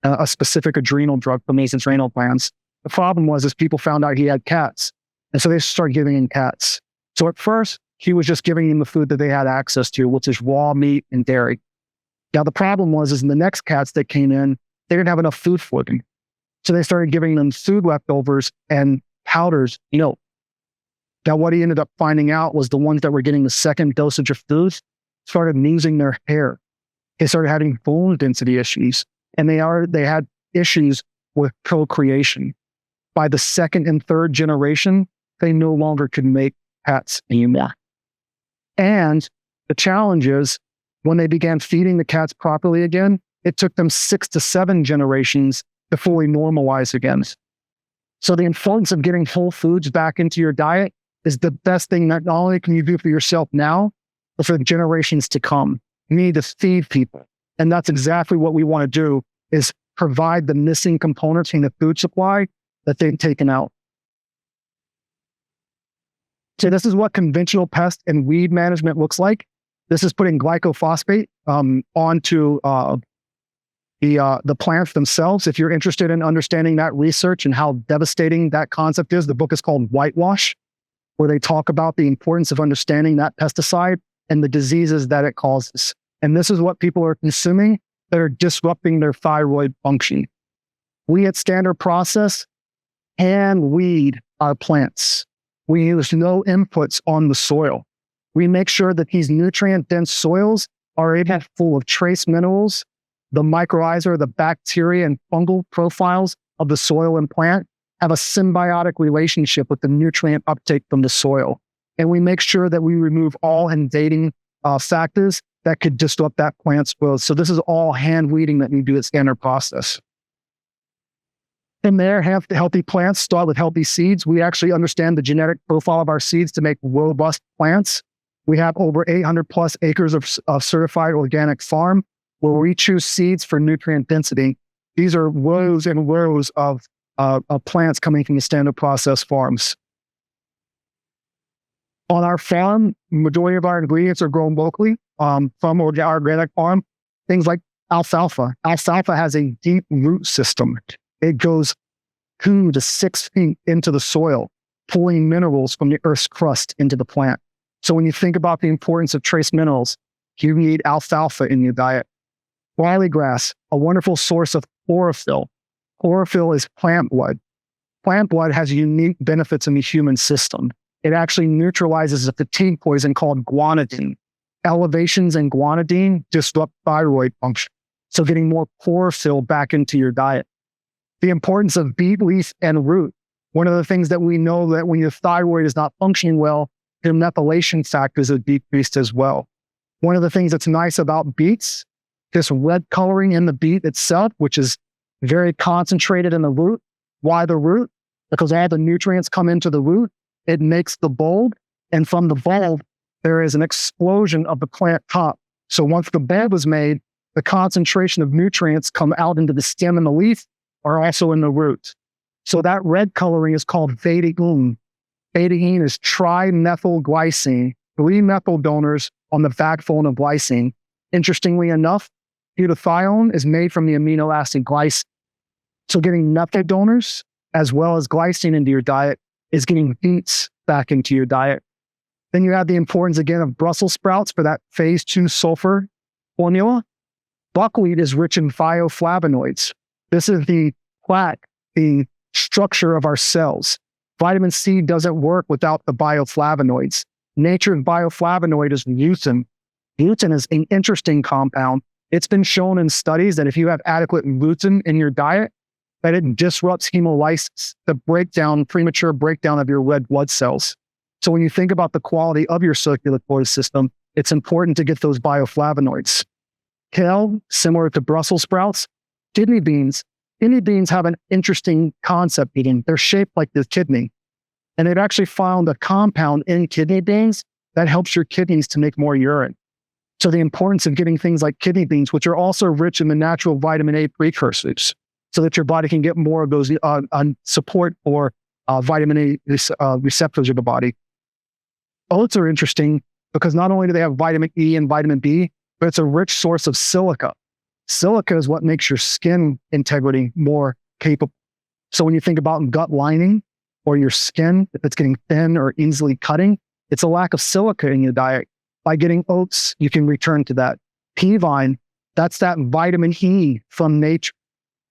a specific adrenal drug for these adrenal glands. The problem was people found out he had cats. And so they started giving him cats. So at first, he was just giving them the food that they had access to, which is raw meat and dairy. Now, the problem was in the next cats that came in, they didn't have enough food for them. So they started giving them food leftovers and powders. Now, what he ended up finding out was the ones that were getting the second dosage of food started losing their hair. They started having bone density issues, and they had issues with procreation. By the second and third generation, they no longer could make cats anymore. And the challenge is, when they began feeding the cats properly again, it took them 6 to 7 generations to fully normalize again. So the importance of getting whole foods back into your diet is the best thing that not only can you do for yourself now, but for the generations to come. You need to feed people. And that's exactly what we want to do, is provide the missing components in the food supply that they've taken out. So this is what conventional pest and weed management looks like. This is putting glyphosate onto the plants themselves. If you're interested in understanding that research and how devastating that concept is, the book is called Whitewash, where they talk about the importance of understanding that pesticide and the diseases that it causes. And this is what people are consuming. that are disrupting their thyroid function. We at Standard Process hand weed our plants. We use no inputs on the soil. We make sure that these nutrient-dense soils are full of trace minerals, the mycorrhiza, the bacteria and fungal profiles of the soil and plant have a symbiotic relationship with the nutrient uptake from the soil. And we make sure that we remove all invading factors that could disrupt that plant's growth. So this is all hand weeding that we do at Standard Process. From there, healthy plants start with healthy seeds. We actually understand the genetic profile of our seeds to make robust plants. We have over 800 plus acres of certified organic farm where we choose seeds for nutrient density. These are rows and rows of plants coming from the Standard Process farms. On our farm, majority of our ingredients are grown locally from our organic farm. Things like alfalfa. Alfalfa has a deep root system. It goes 2 to 6 feet into the soil, pulling minerals from the earth's crust into the plant. So when you think about the importance of trace minerals, you need alfalfa in your diet. Barley grass, a wonderful source of chlorophyll. Chlorophyll is plant blood. Plant blood has unique benefits in the human system. It actually neutralizes a fatigue poison called guanidine. Elevations in guanidine disrupt thyroid function. So getting more chlorophyll back into your diet. The importance of beet leaf and root. One of the things that we know that when your thyroid is not functioning well, your methylation factors are decreased as well. One of the things that's nice about beets, this red coloring in the beet itself, which is very concentrated in the root. Why the root? Because all the nutrients come into the root. It makes the bulb, and from the bulb, there is an explosion of the plant top. So once the bulb is made, the concentration of nutrients come out into the stem and the leaf, are also in the root. So that red coloring is called beta-ene. Beta-ene is trimethylglycine, 3 methyl donors on the backbone of glycine. Interestingly enough, glutathione is made from the amino acid glycine. So getting methyl donors as well as glycine into your diet is getting beets back into your diet. Then you have the importance again of Brussels sprouts for that phase 2 sulfur formula. Buckwheat is rich in bioflavonoids. This is the plaque, the structure of our cells. Vitamin C doesn't work without the bioflavonoids. Nature's bioflavonoid is lutein. Lutein is an interesting compound. It's been shown in studies that if you have adequate lutein in your diet, that it disrupts hemolysis, the premature breakdown of your red blood cells. So when you think about the quality of your circulatory system, it's important to get those bioflavonoids. Kale, similar to Brussels sprouts. Kidney beans. Kidney beans have an interesting concept eating. They're shaped like the kidney. And they've actually found a compound in kidney beans that helps your kidneys to make more urine. So the importance of getting things like kidney beans, which are also rich in the natural vitamin A precursors, so that your body can get more of those support for vitamin A receptors of the body. Oats are interesting because not only do they have vitamin E and vitamin B, but it's a rich source of silica. Silica is what makes your skin integrity more capable. So when you think about gut lining or your skin, if it's getting thin or easily cutting, it's a lack of silica in your diet. By getting oats, you can return to that. Pea vine, that's that vitamin E from nature.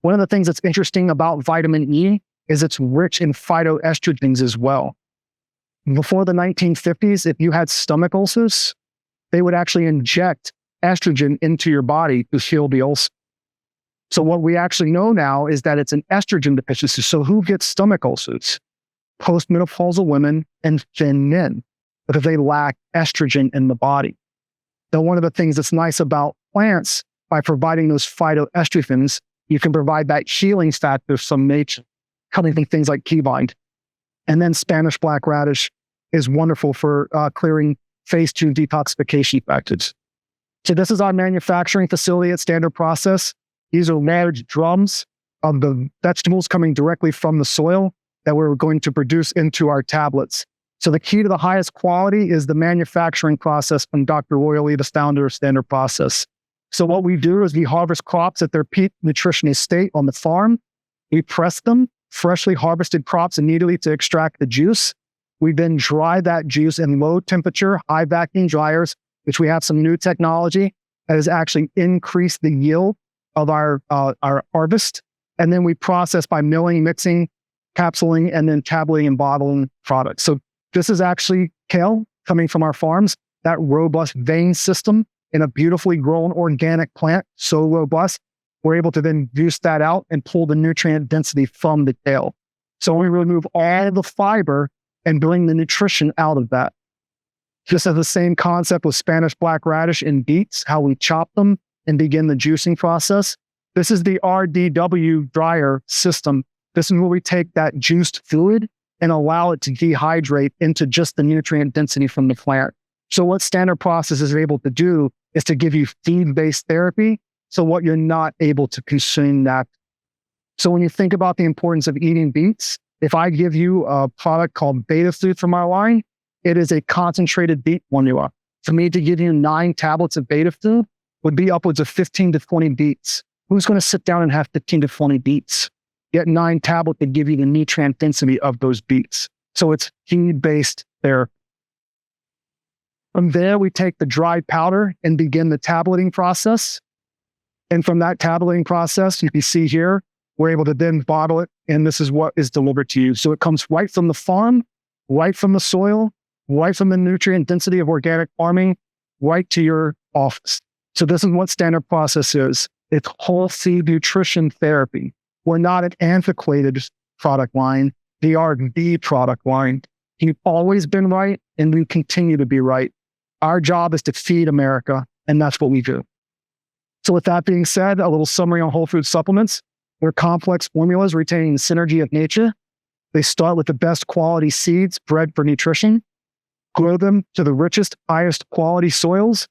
One of the things that's interesting about vitamin E is it's rich in phytoestrogens as well. Before the 1950s, if you had stomach ulcers, they would actually inject estrogen into your body to heal the ulcer. So what we actually know now is that it's an estrogen deficiency. So who gets stomach ulcers? Postmenopausal women and thin men, because they lack estrogen in the body. Now, one of the things that's nice about plants, by providing those phytoestrogens, you can provide that healing factor from nature, coming from things like key vine. And then Spanish black radish is wonderful for clearing phase 2 detoxification factors. So this is our manufacturing facility at Standard Process. These are large drums of the vegetables coming directly from the soil that we're going to produce into our tablets. So the key to the highest quality is the manufacturing process from Dr. Royally, the founder of Standard Process. So what we do is we harvest crops at their peak nutritional state on the farm. We press them, freshly harvested crops immediately to extract the juice. We then dry that juice in low temperature, high vacuum dryers, which we have some new technology that has actually increased the yield of our harvest. And then we process by milling, mixing, capsuling, and then tabulating and bottling products. So this is actually kale coming from our farms, that robust vein system in a beautifully grown organic plant, so robust. We're able to then juice that out and pull the nutrient density from the kale. So we remove all the fiber and bring the nutrition out of that. Just as the same concept with Spanish black radish and beets, how we chop them and begin the juicing process. This is the RDW dryer system. This is where we take that juiced fluid and allow it to dehydrate into just the nutrient density from the plant. So what standard processes are able to do is to give you feed-based therapy. So what you're not able to consume that. So when you think about the importance of eating beets, if I give you a product called Beta Food from our line, it is a concentrated beet formula. For me to give you 9 tablets of Beta Food would be upwards of 15 to 20 beets. Who's going to sit down and have 15 to 20 beets? Yet 9 tablets that give you the nutrient density of those beets. So it's feed-based therapy. From there, we take the dried powder and begin the tableting process. And from that tableting process, you can see here, we're able to then bottle it, and this is what is delivered to you. So it comes right from the farm, right from the soil, right from the nutrient density of organic farming, right to your office. So this is what standard process is. It's whole seed nutrition therapy. We're not an antiquated product line. We are the product line. You've always been right, and we continue to be right. Our job is to feed America, and that's what we do. So with that being said, a little summary on whole food supplements. They're complex formulas retaining the synergy of nature. They start with the best quality seeds bred for nutrition, grow them to the richest, highest quality soils,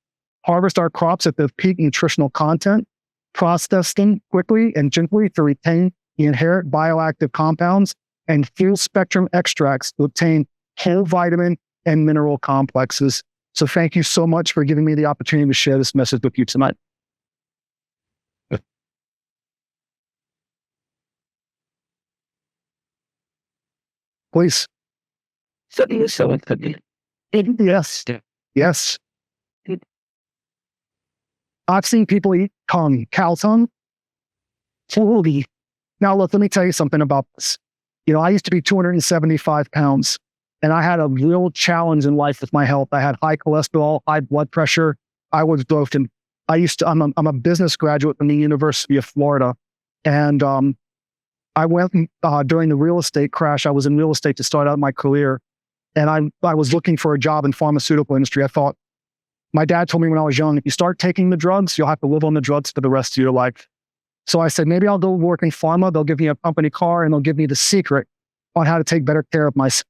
harvest our crops at the peak nutritional content, process them quickly and gently to retain the inherent bioactive compounds, and full spectrum extracts to obtain whole vitamin and mineral complexes. So thank you so much for giving me the opportunity to share this message with you tonight. Please. So you so it could be. Yes. Yes. I've seen people eat tongue, cow tongue. Holy. Now, look, let me tell you something about this. You know, I used to be 275 pounds, and I had a real challenge in life with my health. I had high cholesterol, high blood pressure. I was broken. I'm a business graduate from the University of Florida, and I went during the real estate crash. I was in real estate to start out my career, and I was looking for a job in pharmaceutical industry. I thought, my dad told me when I was young, if you start taking the drugs, you'll have to live on the drugs for the rest of your life. So I said, maybe I'll go work in pharma. They'll give me a company car and they'll give me the secret on how to take better care of myself.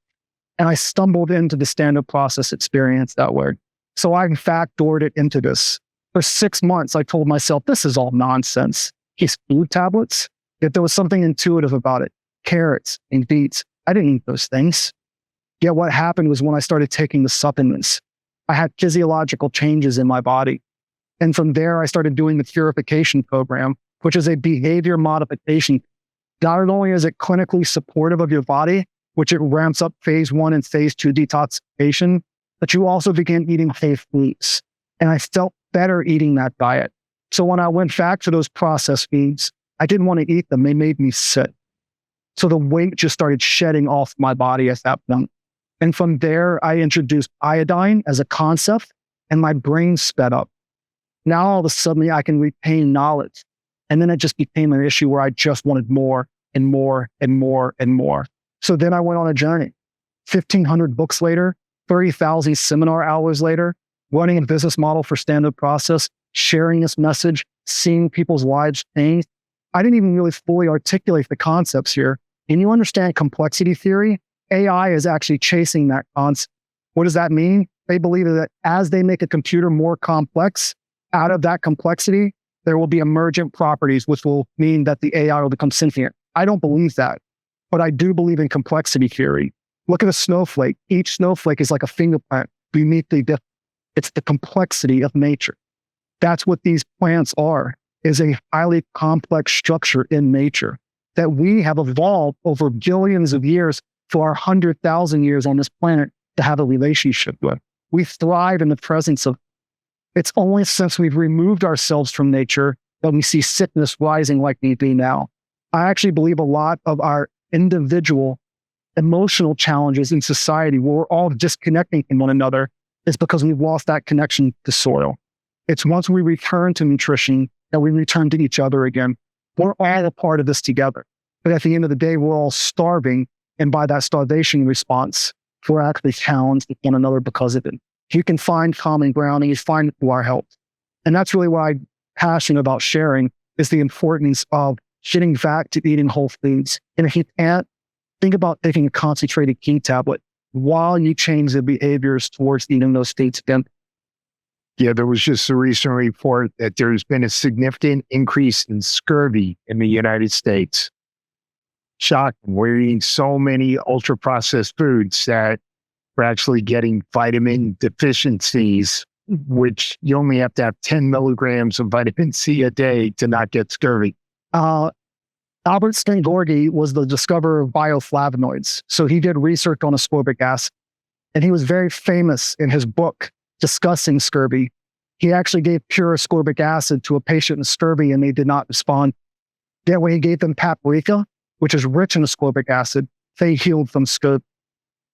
And I stumbled into the standard process experience that way. So I, in fact, doored it into this. For 6 months, I told myself, this is all nonsense. These food tablets, yet there was something intuitive about it. Carrots and beets. I didn't eat those things. Yet what happened was when I started taking the supplements, I had physiological changes in my body. And from there, I started doing the purification program, which is a behavior modification. Not only is it clinically supportive of your body, which it ramps up phase 1 and phase 2 detoxification, but you also begin eating whole foods. And I felt better eating that diet. So when I went back to those processed foods, I didn't want to eat them. They made me sick. So the weight just started shedding off my body at that point. And from there, I introduced iodine as a concept, and my brain sped up. Now, all of a sudden, I can retain knowledge. And then it just became an issue where I just wanted more and more and more and more. So then I went on a journey. 1,500 books later, 30,000 seminar hours later, running a business model for standard process, sharing this message, seeing people's lives change. I didn't even really fully articulate the concepts here. And you understand complexity theory? AI is actually chasing that concept. What does that mean? They believe that as they make a computer more complex, out of that complexity, there will be emergent properties, which will mean that the AI will become sentient. I don't believe that, but I do believe in complexity theory. Look at a snowflake. Each snowflake is like a fingerprint, uniquely different. It's the complexity of nature. That's what these plants are, is a highly complex structure in nature that we have evolved over billions of years for our 100,000 years on this planet to have a relationship with. We thrive in the presence of. It's only since we've removed ourselves from nature that we see sickness rising like we do now. I actually believe a lot of our individual emotional challenges in society where we're all disconnecting from one another is because we've lost that connection to soil. It's once we return to nutrition that we return to each other again. We're all a part of this together. But at the end of the day, we're all starving. And by that starvation response, we're actually challenged with one another because of it. If you can find common ground and you find it through our help. And that's really what I'm passionate about sharing is the importance of getting back to eating whole foods. And if you can't, think about taking a concentrated key tablet while you change the behaviors towards eating those foods again. Yeah, there was just a recent report that there's been a significant increase in scurvy in the United States. Shocking. We're eating so many ultra-processed foods that we're actually getting vitamin deficiencies, which you only have to have 10 milligrams of vitamin C a day to not get scurvy. Albert Szent-Györgyi was the discoverer of bioflavonoids. So he did research on ascorbic acid. And he was very famous in his book discussing scurvy. He actually gave pure ascorbic acid to a patient with scurvy and they did not respond. That way he gave them paprika, which is rich in ascorbic acid. They healed from scurvy.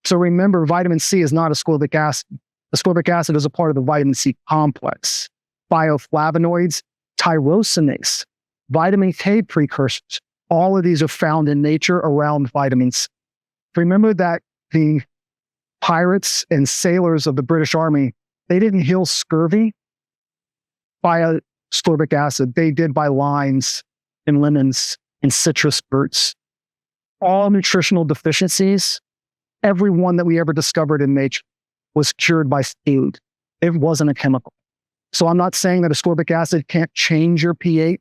So remember, vitamin C is not ascorbic acid. Ascorbic acid is a part of the vitamin C complex. Bioflavonoids, tyrosinase, vitamin K precursors, all of these are found in nature around vitamins. Remember that the pirates and sailors of the British Army, they didn't heal scurvy by ascorbic acid. They did by limes and lemons and citrus fruits. All nutritional deficiencies, every one that we ever discovered in nature was cured by food. It wasn't a chemical. So I'm not saying that ascorbic acid can't change your pH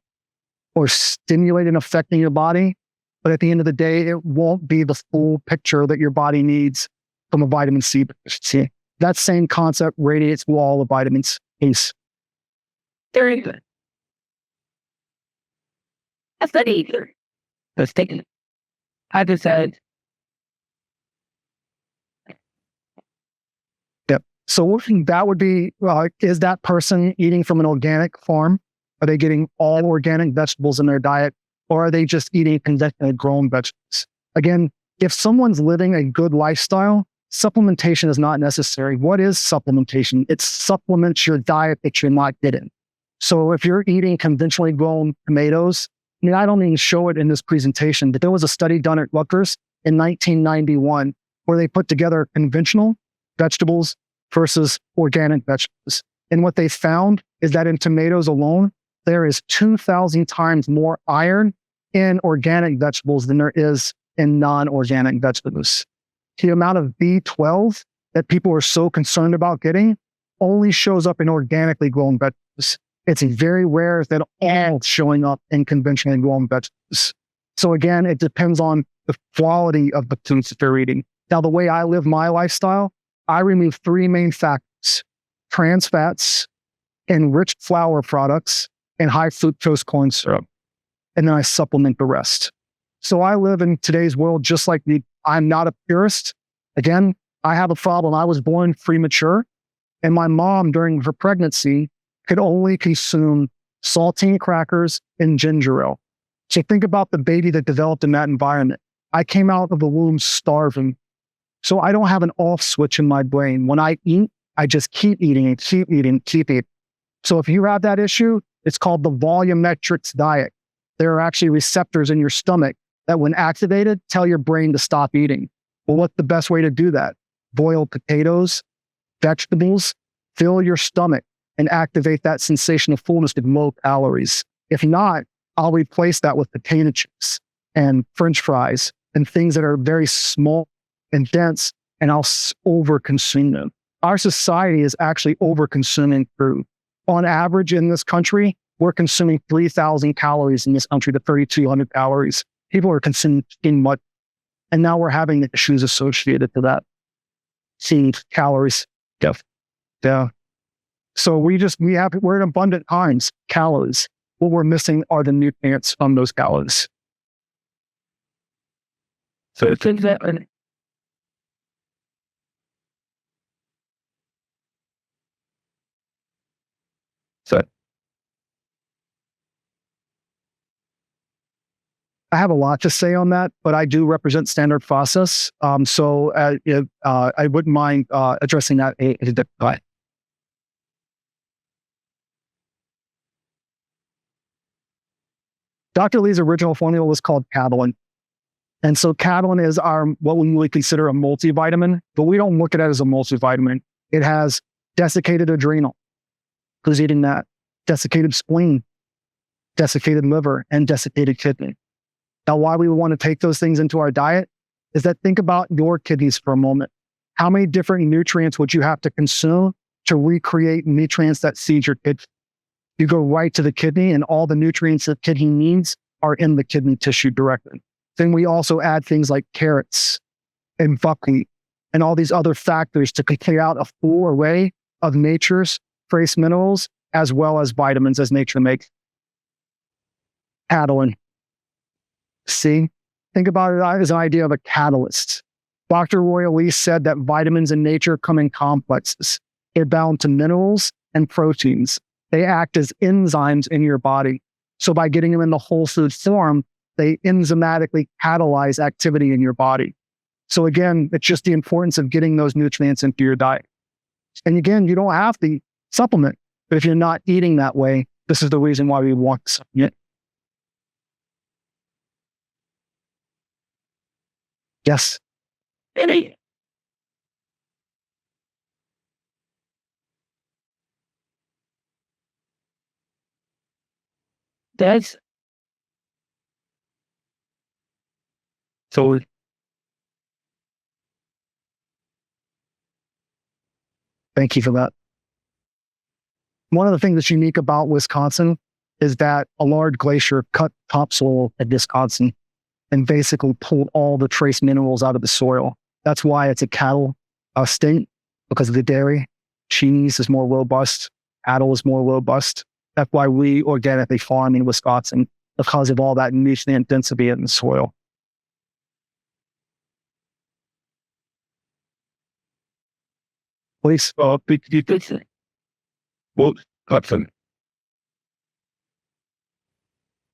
or stimulate and affecting your body, but at the end of the day, it won't be the full picture that your body needs from a vitamin C deficiency. That same concept radiates through all the vitamins. Peace. Very good. That's not either. Let's take it. I decided. Yep. So that would be, is that person eating from an organic farm? Are they getting all organic vegetables in their diet? Or are they just eating conventionally grown vegetables? Again, if someone's living a good lifestyle, supplementation is not necessary. What is supplementation? It supplements your diet that you're not getting. So if you're eating conventionally grown tomatoes, I don't even show it in this presentation, but there was a study done at Rutgers in 1991 where they put together conventional vegetables versus organic vegetables. And what they found is that in tomatoes alone, there is 2,000 times more iron in organic vegetables than there is in non-organic vegetables. The amount of B12 that people are so concerned about getting only shows up in organically grown vegetables. It's very rare that all showing up in conventionally grown vegetables. So again, it depends on the quality of the foods that they're eating. Now, the way I live my lifestyle, I remove three main factors: trans fats, enriched flour products, and high fructose corn syrup. And then I supplement the rest. So I live in today's world just like me. I'm not a purist. Again, I have a problem. I was born premature, and my mom, during her pregnancy, could only consume saltine crackers and ginger ale. So think about the baby that developed in that environment. I came out of the womb starving. So I don't have an off switch in my brain. When I eat, I just keep eating and keep eating, keep eating. So if you have that issue, it's called the volumetrics diet. There are actually receptors in your stomach that when activated, tell your brain to stop eating. Well, what's the best way to do that? Boil potatoes, vegetables, fill your stomach and activate that sensation of fullness with low calories. If not, I'll replace that with potato chips and French fries and things that are very small and dense, and I'll over-consume them. Our society is actually over-consuming food. On average in this country, we're consuming 3,000 calories in this country to 3,200 calories. People are consuming much, and now we're having issues associated to that. Seeing calories. Yeah. So we're in abundant times, calories. What we're missing are the nutrients from those calories. So it's exactly. So I have a lot to say on that, but I do represent standard process. So I wouldn't mind addressing that at a different time. Dr. Lee's original formula was called Catalin. And so Catalin is what we would consider a multivitamin, but we don't look at it as a multivitamin. It has desiccated adrenal. Who's eating that? Desiccated spleen, desiccated liver, and desiccated kidney. Now, why we want to take those things into our diet is that think about your kidneys for a moment. How many different nutrients would you have to consume to recreate nutrients that feed your kidney? You go right to the kidney, and all the nutrients the kidney needs are in the kidney tissue directly. Then we also add things like carrots and buckwheat and all these other factors to clear out a full array of nature's trace minerals as well as vitamins as nature makes. Catalin. See? Think about it as an idea of a catalyst. Dr. Roy Lee said that vitamins in nature come in complexes. They're bound to minerals and proteins. They act as enzymes in your body. So by getting them in the whole food form, they enzymatically catalyze activity in your body. So again, it's just the importance of getting those nutrients into your diet. And again, you don't have to supplement, but if you're not eating that way, this is the reason why we want to supplement. Yes. That's so. Thank you for that. One of the things that's unique about Wisconsin is that a large glacier cut topsoil at Wisconsin and basically pulled all the trace minerals out of the soil. That's why it's a cattle state, because of the dairy. Cheese is more robust. Cattle is more robust. That's why we organically farm in Wisconsin, because of all that nutrient density in the soil. Please. Well, Hudson.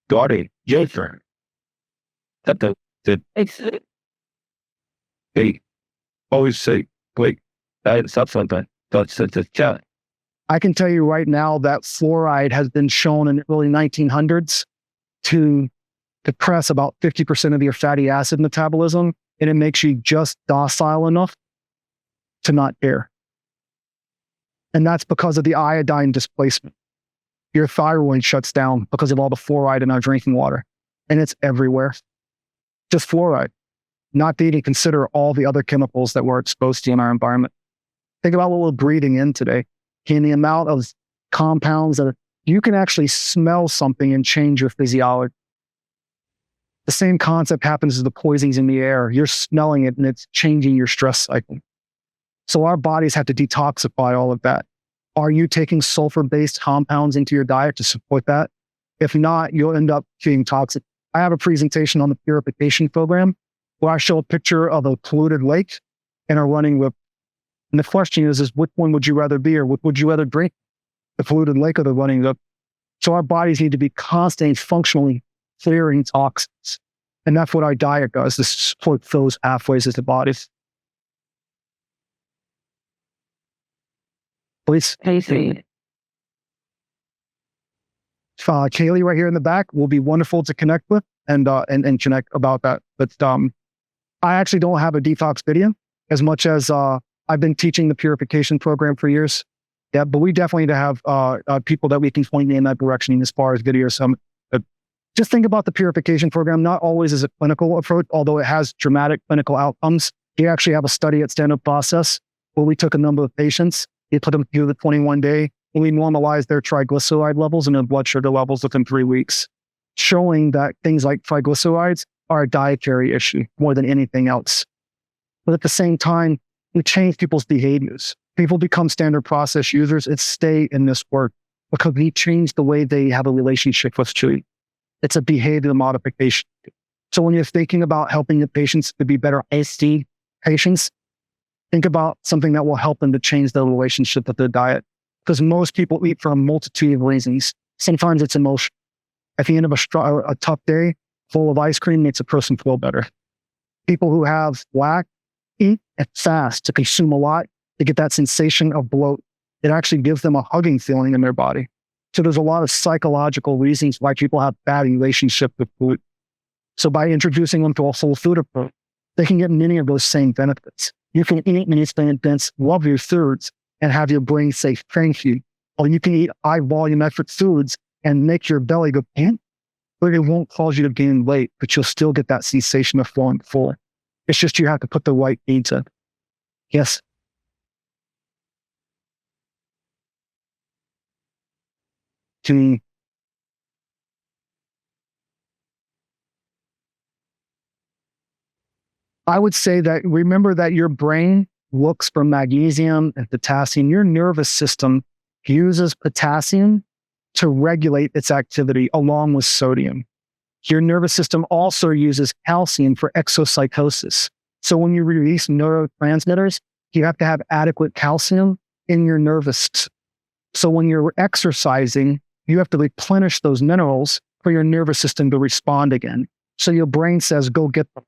Got it. Yes, sir. That the they always say, wait, that's something. That's the chat. I can tell you right now that fluoride has been shown in the early 1900s to depress about 50% of your fatty acid metabolism, and it makes you just docile enough to not care. And that's because of the iodine displacement. Your thyroid shuts down because of all the fluoride in our drinking water, and it's everywhere. Just fluoride, not to even consider all the other chemicals that we're exposed to in our environment. Think about what we're breathing in today. And the amount of compounds that you can actually smell something and change your physiology. The same concept happens with the poisons in the air. You're smelling it and it's changing your stress cycle. So our bodies have to detoxify all of that. Are you taking sulfur-based compounds into your diet to support that? If not, you'll end up being toxic. I have a presentation on the purification program where I show a picture of a polluted lake and a running river. And the question is which one would you rather be, or what would you rather drink? The polluted lake or the running river? So our bodies need to be constantly functionally clearing toxins. And that's what our diet does, to support those pathways as the bodies. Please. Casey. Kaylee right here in the back will be wonderful to connect with and connect about that. But I actually don't have a detox video as much as I've been teaching the purification program for years. Yeah, but we definitely need to have people that we can point in that direction as far as videos. But just think about the purification program, not always as a clinical approach, although it has dramatic clinical outcomes. We actually have a study at Standard Process where we took a number of patients, we put them through the 21-day, and we normalized their triglyceride levels and their blood sugar levels within 3 weeks, showing that things like triglycerides are a dietary issue more than anything else. But at the same time, we change people's behaviors. People become standard process users and stay in this work because we change the way they have a relationship with food. It's a behavior modification. So when you're thinking about helping the patients to be better SD patients, think about something that will help them to change their relationship with their diet. Because most people eat for a multitude of reasons. Sometimes it's emotion. At the end of a tough day, full of ice cream makes a person feel better. People who have lack eat and fast to consume a lot to get that sensation of bloat. It actually gives them a hugging feeling in their body. So there's a lot of psychological reasons why people have bad relationship with food. So by introducing them to a whole food approach, they can get many of those same benefits. You can eat many dense, love your foods, and have your brain say thank you. Or you can eat high volumetric foods and make your belly go pant, but it won't cause you to gain weight, but you'll still get that sensation of feeling full. It's just you have to put the right needs in. Yes. I would say that remember that your brain looks for magnesium and potassium. Your nervous system uses potassium to regulate its activity along with sodium. Your nervous system also uses calcium for exocytosis. So when you release neurotransmitters, you have to have adequate calcium in your nervous system. So when you're exercising, you have to replenish those minerals for your nervous system to respond again. So your brain says, go get them.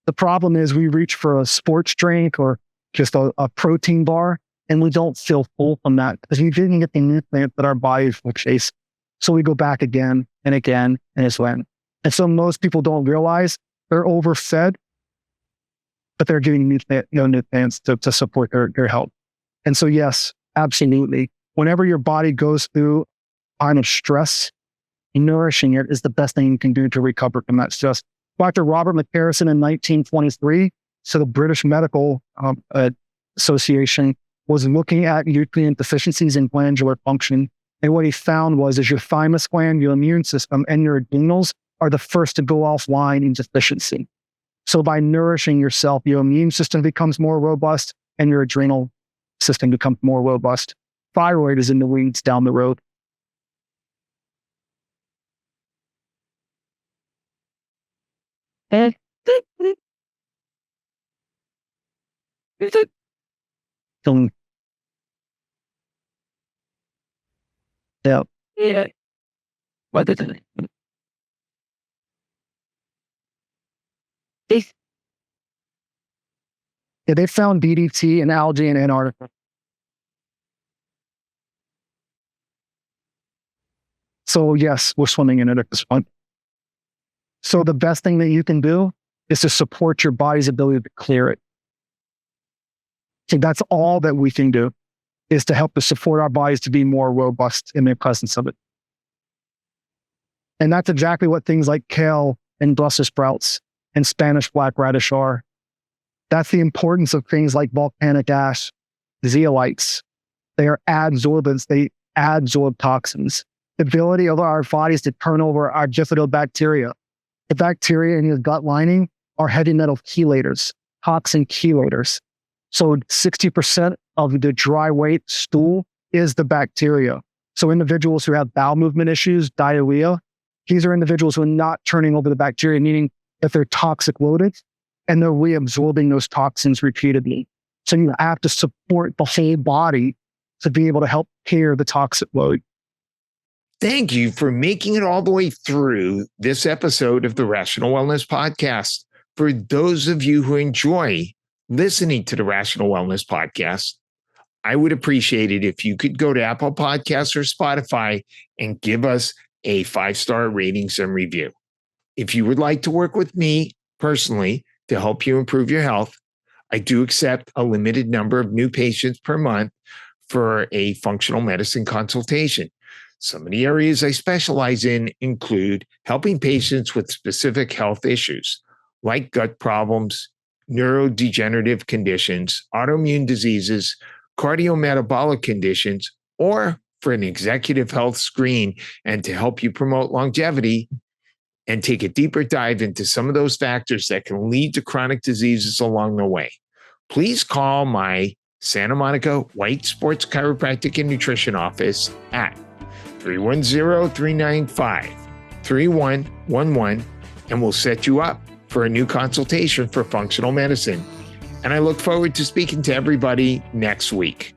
The problem is we reach for a sports drink or just a protein bar, and we don't feel full from that because we didn't get the nutrients that our bodies will chase. So we go back again and again and again. And so most people don't realize they're overfed, but they're getting nutrients to support their health. And so yes, absolutely. Whenever your body goes through a time of stress, nourishing it is the best thing you can do to recover from that stress. Dr. Robert McCarrison in 1923, so the British Medical Association was looking at nutrient deficiencies in glandular function. And what he found was your thymus gland, your immune system, and your adrenals are the first to go offline in deficiency. So by nourishing yourself, your immune system becomes more robust and your adrenal system becomes more robust. Thyroid is in the weeds down the road. Yeah. What is it? This. Yeah, they found DDT and algae in Antarctica. So yes, we're swimming in it at this point. So the best thing that you can do is to support your body's ability to clear it. So that's all that we can do, is to help to support our bodies to be more robust in the presence of it. And that's exactly what things like kale and Brussels sprouts and Spanish black radish are. That's the importance of things like volcanic ash, zeolites. They are adsorbents. They adsorb toxins. The ability of our bodies to turn over our bifidobacteria. The bacteria in your gut lining are heavy metal chelators, toxin chelators. So 60% of the dry weight stool is the bacteria. So individuals who have bowel movement issues, diarrhea, these are individuals who are not turning over the bacteria, meaning that they're toxic loaded and they're reabsorbing those toxins repeatedly. So you have to support the whole body to be able to help clear the toxic load. Thank you for making it all the way through this episode of the Rational Wellness Podcast. For those of you who enjoy listening to the Rational Wellness Podcast, I would appreciate it if you could go to Apple Podcasts or Spotify and give us a 5-star ratings and review. If you would like to work with me personally to help you improve your health, I do accept a limited number of new patients per month for a functional medicine consultation. Some of the areas I specialize in include helping patients with specific health issues like gut problems, neurodegenerative conditions, autoimmune diseases, cardiometabolic conditions, or for an executive health screen and to help you promote longevity and take a deeper dive into some of those factors that can lead to chronic diseases along the way. Please call my Santa Monica White Sports Chiropractic and Nutrition office at 310-395-3111, and we'll set you up for a new consultation for functional medicine. And I look forward to speaking to everybody next week.